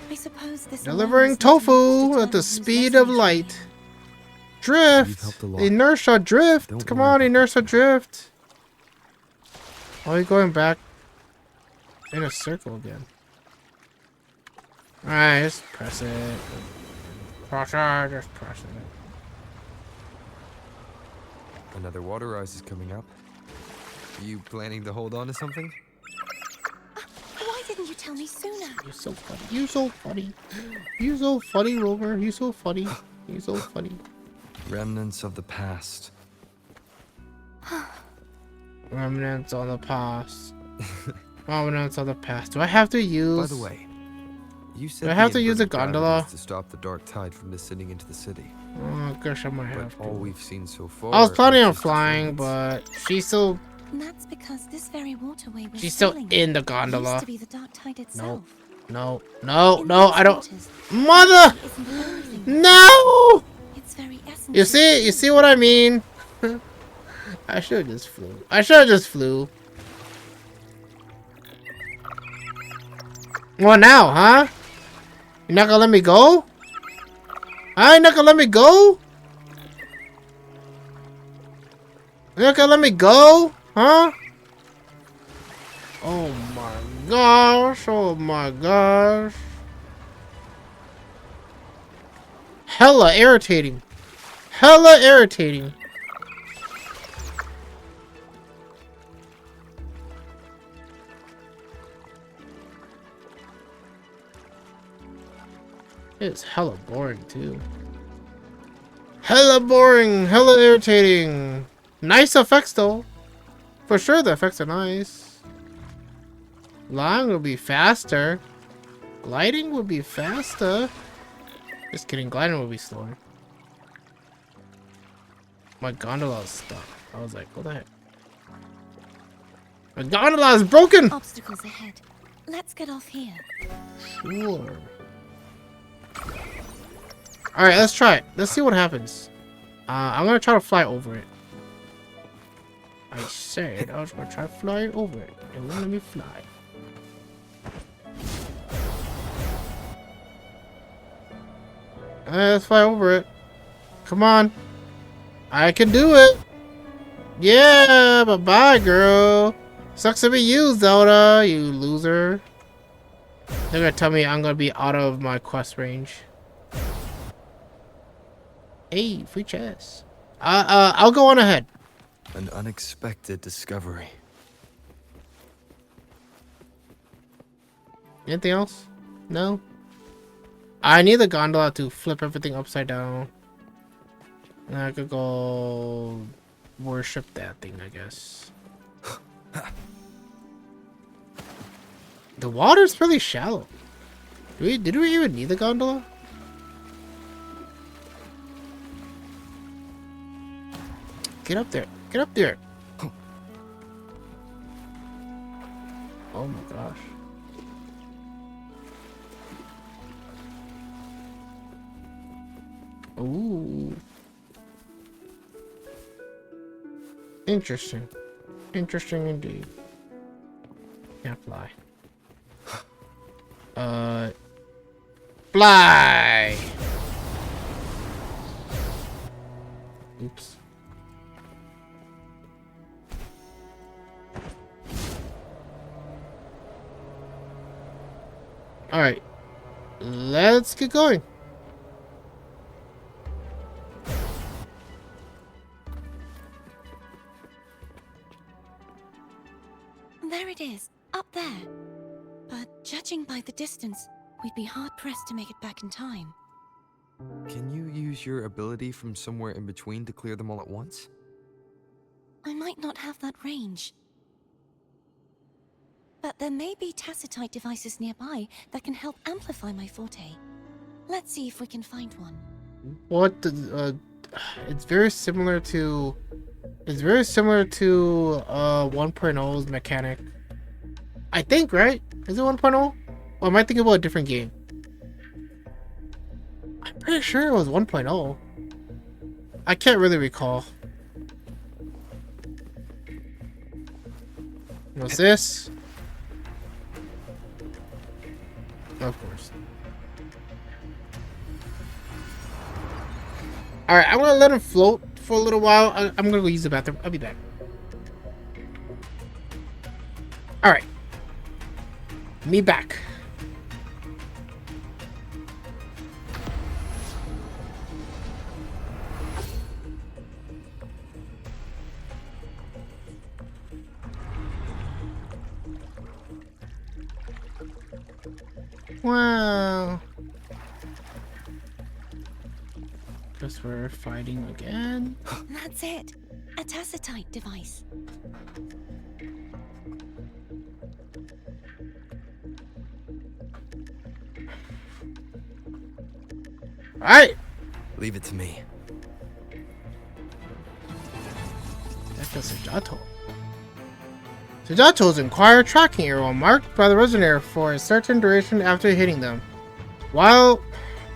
I suppose this Delivering alone is not enough tofu to at the determine speed who's of less light. You've Drift! helped a lot. Inertia drift! Don't Come worry on, about inertia drift! Why are you going back in a circle again? Alright, just press it. Press it, just press it. Another water rise is coming up. You planning to hold on to something? Why didn't you tell me sooner? You're so funny. You're so funny. You're so funny, Rover. You're so funny. You're so funny. Remnants of the past. Remnants on the past. Remnants of the past. Do I have to use... By the way, you said Do I have the to use a inverted gravity gondola? is to stop the dark tide from descending into the city. Oh, gosh, I might But have all to. we've seen so far. I was planning is on just flying, remnants. but she's still... And that's because this very waterway we're She's still sailing in the used gondola. to be the dark tide itself. No, no, In no, these I don't... waters, Mother! isn't everything. No! Its very essence You is see what I mean? I should have just flew. I should have just flew. What now, huh? You're not gonna let me go? You're not gonna let me go? You're not gonna let me go? Huh? Oh my gosh. Oh my gosh. Hella irritating. Hella irritating. It's hella boring too. Hella boring, hella irritating. Nice effects though. For sure the effects are nice. Flying will be faster. Gliding will be faster. Just kidding, gliding will be slower. My gondola is stuck. I was like, what the heck? My gondola is broken! obstacles ahead. Let's get off here. Sure. Alright, let's try it. Let's see what happens. I'm gonna try to fly over it. I said I was gonna try flying over it. It won't let me fly. Let's fly over it. Come on. I can do it. Yeah, bye-bye, girl. Sucks to be you, Zelda, you loser. They're gonna tell me I'm gonna be out of my quest range. Hey, free chest. I'll go on ahead. An unexpected discovery. Anything else? No? I need the gondola to flip everything upside down. And I could go worship that thing, I guess. The water's really shallow. Did we even need the gondola? Get up there. Get up there. Oh my gosh. Ooh. Interesting. Interesting indeed. Can't fly. Fly! Oops. Alright. Let's get going. There it is, up there. But judging by the distance, we'd be hard-pressed to make it back in time. Can you use your ability from somewhere in between to clear them all at once? I might not have that range. But there may be tacitite devices nearby that can help amplify my forte. Let's see if we can find one. What the, it's very similar to 1.0's mechanic. I think, right? Is it 1.0? Or am I thinking about a different game? I'm pretty sure it was 1.0. I can't really recall. What's this? Of course. Alright, I'm gonna let him float for a little while. I'm gonna go use the bathroom. I'll be back. Alright. Me back. Wow. Guess we're fighting again. That's it. A tacitite device. Alright. Leave it to me. That's a Sujato. Sujato's inquire tracking arrow marked by the resonator for a certain duration after hitting them. While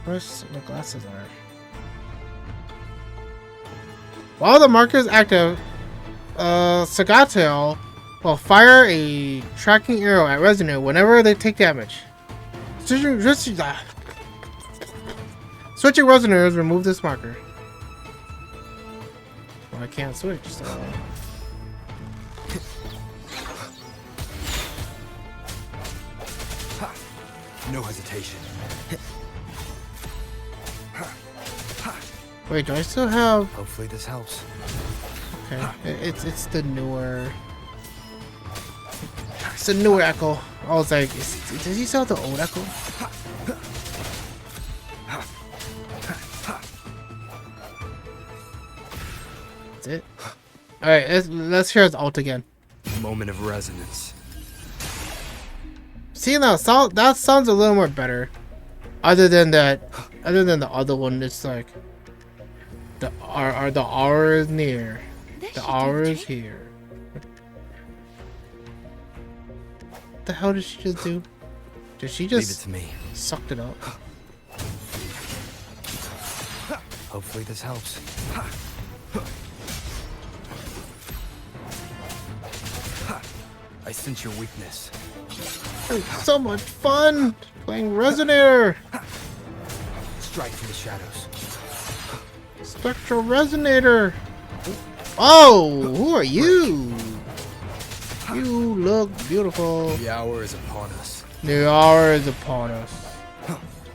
where's the glasses are? While the marker is active, Sugato will fire a tracking arrow at resonator whenever they take damage. Switching resonators remove this marker. Well, I can't switch, so. No hesitation. Wait, do I still have? Hopefully this helps. Okay, it's the newer. It's the newer Echo. I was like, does he still have the old Echo? That's it. All right, let's hear his ult again. Moment of resonance. See now, that sounds a little more better. Other than the other one, it's like the hour is near. The hour is here. What the hell did she just do? Did she just Leave it to me. Sucked it up? Hopefully this helps. I sense your weakness. It's so much fun playing Resonator. Strike from the shadows. Spectral Resonator. Oh, who are you? You look beautiful. The hour is upon us. The hour is upon us.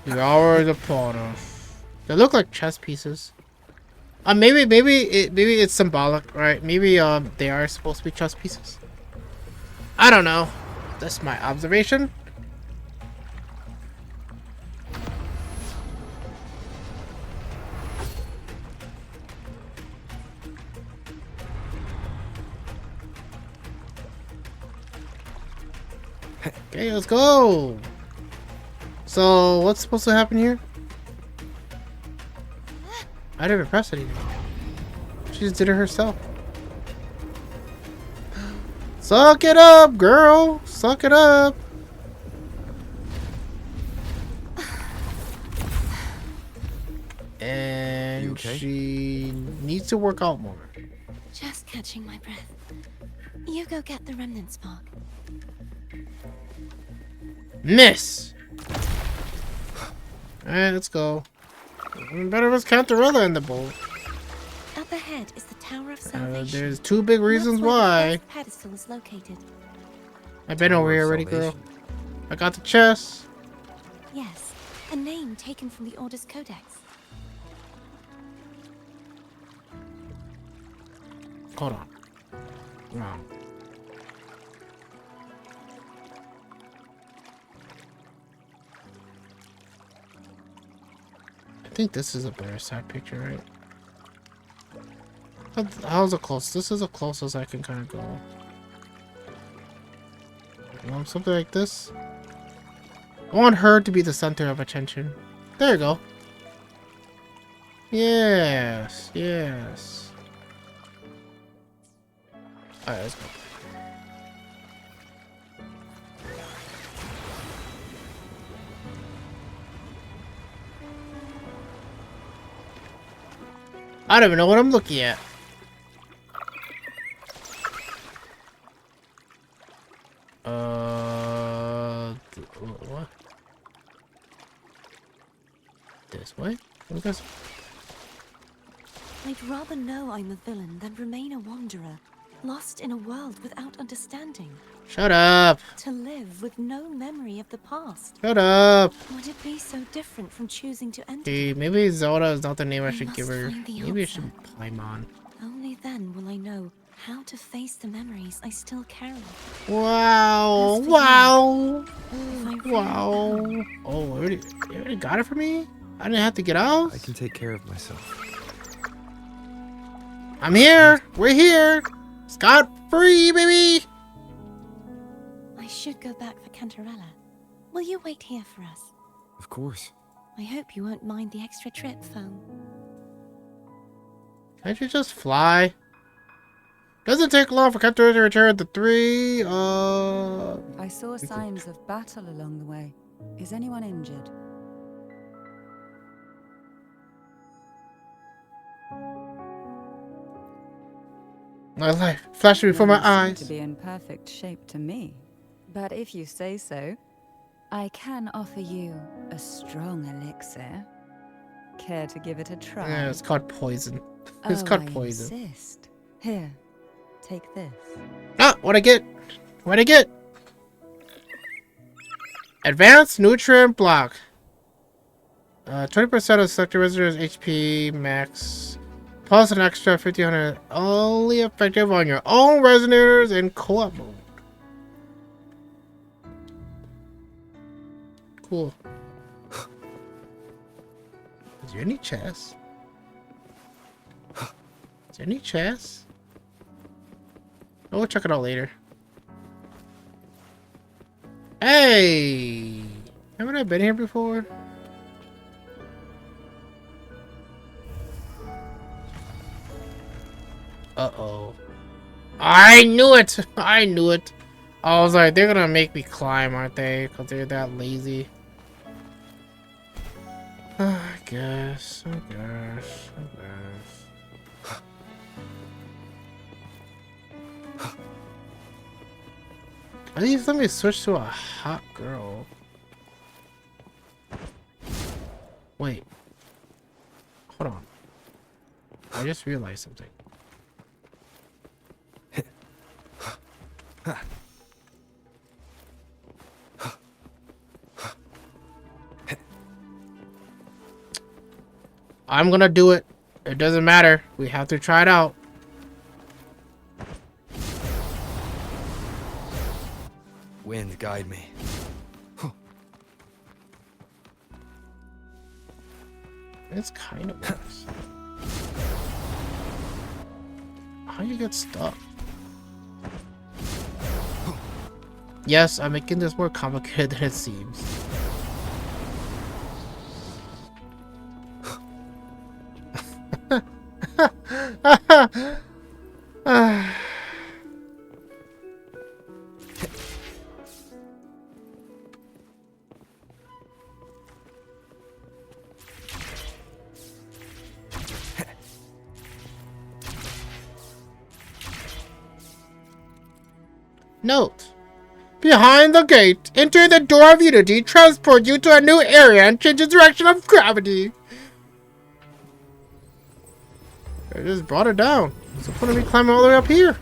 The hour is upon us. They look like chess pieces. Maybe it's symbolic, right? Maybe they are supposed to be chess pieces. I don't know. That's my observation. Okay, let's go. So, what's supposed to happen here? I didn't press anything. She just did it herself. Suck it up, girl. Suck it up. And You okay? she needs to work out more. Just catching my breath. You go get the remnant spark. Miss. Alright, let's go. Better was Cantarella in the boat. Up ahead is the Tower of Salvation. There's two big reasons That's where why. the first pedestal is located. I've been Tower over of here already, girl. Salvation. I got the chest. Yes, a name taken from the Order's Codex. Hold on. Wrong. I think this is a better side picture, right? How's it close? This is the closest I can kind of go. Something like this. I want her to be the center of attention. There you go. Yes, yes. Alright, let's go. I don't even know what I'm looking at. What? This way? What is this? I'd rather know I'm a villain than remain a wanderer, lost in a world without understanding. Shut up! To live with no memory of the past. Shut up! Would it be so different from choosing to enter? Hey, maybe Zelda is not the name I should must give her. find the Maybe I answer. should Paimon. Only then will I know how to face the memories I still carry. Wow! As for Wow! If I really Wow! know, Oh, you already got it for me? I didn't have to get out? I can take care of myself. I'm here! We're here! Scot free, baby! I should go back for Cantarella. Will you wait here for us? Of course. I hope you won't mind the extra trip, Foam. Can't you just fly? Doesn't take long for Cantarella to return to 3. I saw signs of battle along the way. Is anyone injured? My life flashing before my None seem eyes. to be in perfect shape to me. But if you say so, I can offer you a strong elixir. Care to give it a try? Yeah, it's called poison. It's Oh, called I poison. insist. Here, take this. Ah, what'd I get? What'd I get? Advanced nutrient block. 20% of selected residents HP max. Plus an extra 1500. Only effective on your own resonators in co-op mode. Cool. Is there any chests? Is there any chests? Oh, we'll check it out later. Hey! Haven't I been here before? Uh-oh. I knew it! I knew it! I was like, they're gonna make me climb, aren't they? Because they're that lazy. I guess. I guess. At least let me switch to a hot girl. Wait. Hold on. I just realized something. I'm gonna do it. It doesn't matter. We have to try it out. Wind, guide me. It's kind of worse. How you get stuck? Yes, I'm making this more complicated than it seems. Note. Behind the gate, enter the door of unity, transport you to a new area, and change the direction of gravity. I just brought it down. What's the point of me climbing all the way up here?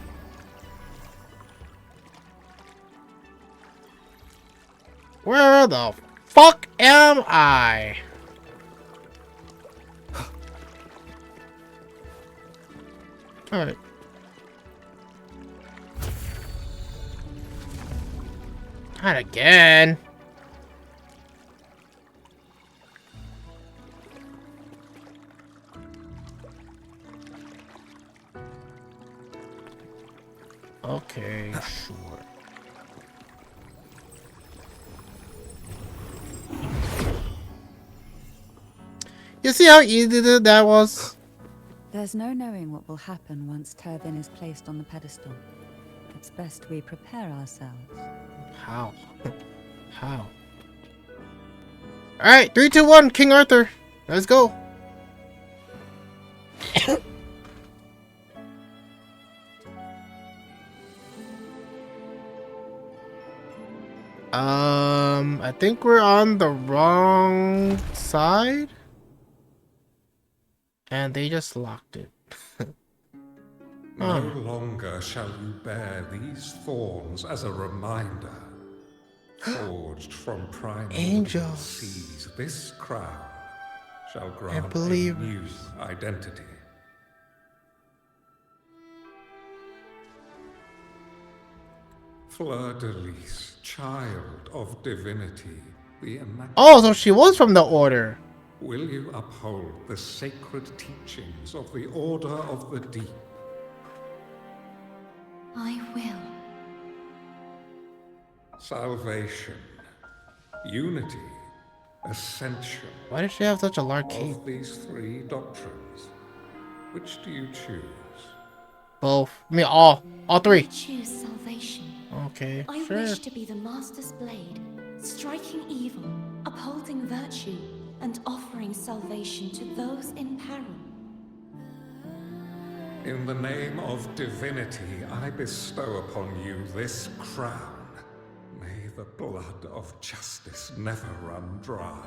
Where the fuck am I? Alright. Not again. Okay, sure. You see how easy that was? There's no knowing what will happen once Turvin is placed on the pedestal. It's best we prepare ourselves. How? How? Alright, 3, 2, 1, King Arthur. Let's go. I think we're on the wrong side. And they just locked it. No longer shall you bear these thorns as a reminder. Forged from primordial Angels. seas, this crown shall grant a believe- new identity. Fleur-de-Lis, child of divinity, the immaculate. Oh, so she was from the Order. Will you uphold the sacred teachings of the Order of the Deep? I will. Salvation, unity, ascension. Why does she have such a large cape? Of these three doctrines, which do you choose? Both. I mean, all three. Choose salvation. Okay, I sure. wish to be the Master's blade, striking evil, upholding virtue, and offering salvation to those in peril. In the name of divinity, I bestow upon you this crown. May the blood of justice never run dry.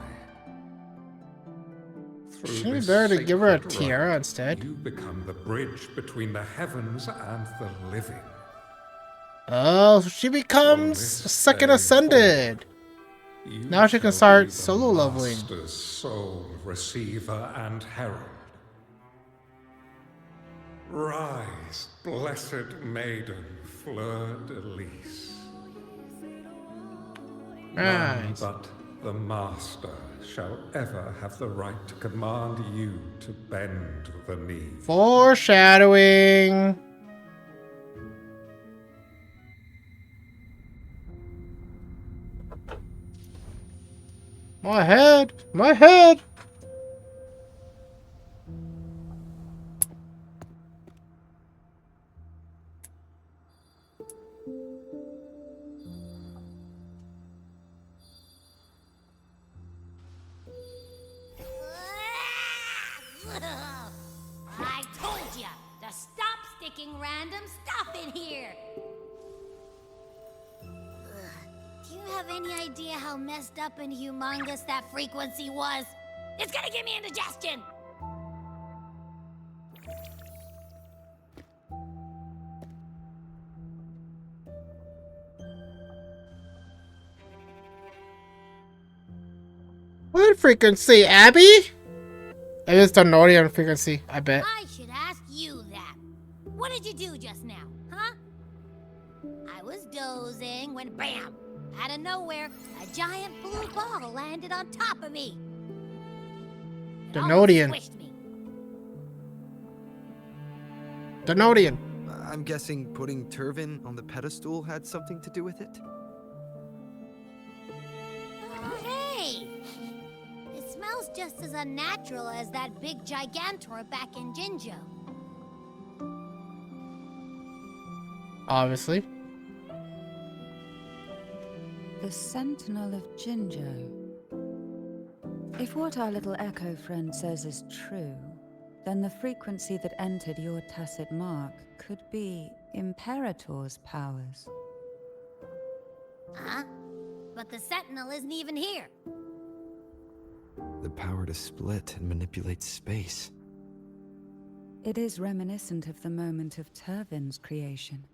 Through Shouldn't we this better to give her a sacred tiara rite, instead? You become the bridge between the heavens and the living. Oh, so she becomes this second day ascended. You Now she can shall start be the solo leveling. Master's sole receiver and herald. Rise, blessed maiden, Fleur-de-Lis. None Rise. but the Master shall ever have the right to command you to bend the knee. Foreshadowing. My head. My head. I told you to stop sticking random stuff in here. Do you have any idea how messed up and humongous that frequency was? It's gonna give me indigestion. What frequency, Abby? Maybe it's the Nordian frequency, I bet. I should ask you that. What did you do just now, huh? I was dozing when bam! Out of nowhere, a giant blue ball landed on top of me. It almost Denodian. squished me. Denodian. I'm guessing putting Turvin on the pedestal had something to do with it? Oh, hey! It smells just as unnatural as that big gigantor back in Jinjo. Obviously. The Sentinel of Jinjo. If what our little echo friend says is true, then the frequency that entered your tacit mark could be Imperator's powers. Huh? But the Sentinel isn't even here. The power to split and manipulate space. It is reminiscent of the moment of Turvin's creation.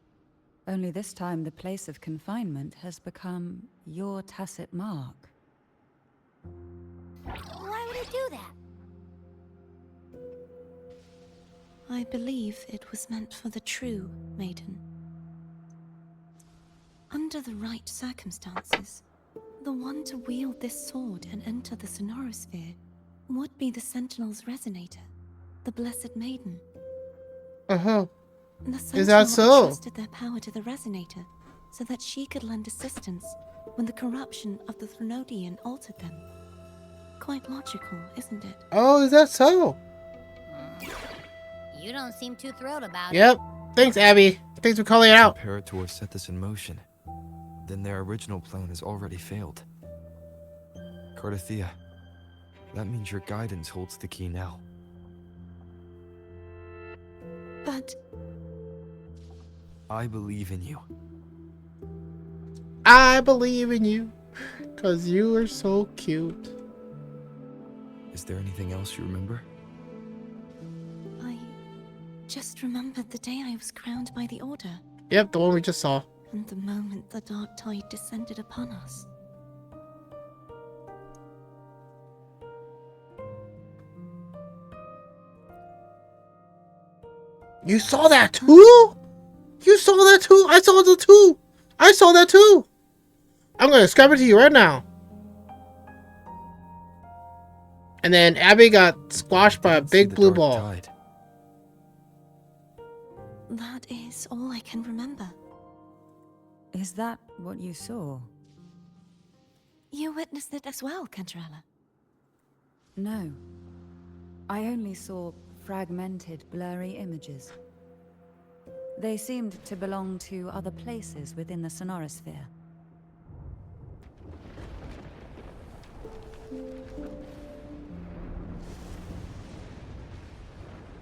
Only this time the place of confinement has become your tacit mark. Why would it do that? I believe it was meant for the true maiden. Under the right circumstances, the one to wield this sword and enter the Sonorosphere would be the Sentinel's resonator, the Blessed Maiden. Uh-huh. The Is that Sentinel so? entrusted their power to the resonator so that she could lend assistance when the corruption of the Threnodian altered them. Quite logical, isn't it? Oh, is that so? You don't seem too thrilled about it. Yep. Thanks, Abby. Thanks for calling it out. Imperator set this in motion. Then their original plan has already failed. Cardathea, that means your guidance holds the key now. But I believe in you. I believe in you. Because you are so cute. Is there anything else you remember? I just remembered the day I was crowned by the Order, Yep, the one we just saw. and the moment the dark tide descended upon us. You saw that too? You saw that too? I saw that too. I saw that too. I'm going to describe it to you right now. And then Abby got squashed by a big blue ball. Tide. That is all I can remember. Is that what you saw? You witnessed it as well, Cantarella. No. I only saw fragmented, blurry images. They seemed to belong to other places within the Sonorosphere.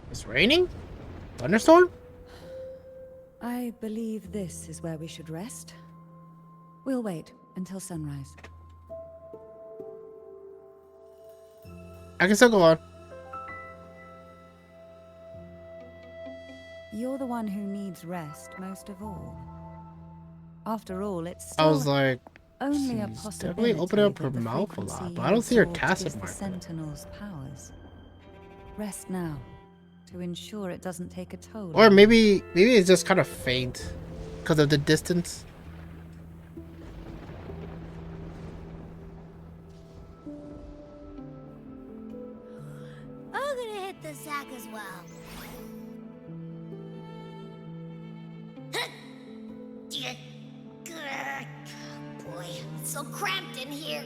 It's raining? Thunderstorm? I believe this is where we should rest. We'll wait until sunrise. I can still go on. You're the one who needs rest most of all. After all, it's I still was like, only a she's possibility definitely opening up her that the mouth a lot, frequency but I you don't see her absorbed tacit is the mark. Sentinel's powers. Rest now, to ensure it doesn't take a toll. Or on you. maybe it's just kind of faint because of the distance. I'm gonna hit the sack as well. Boy, it's so cramped in here.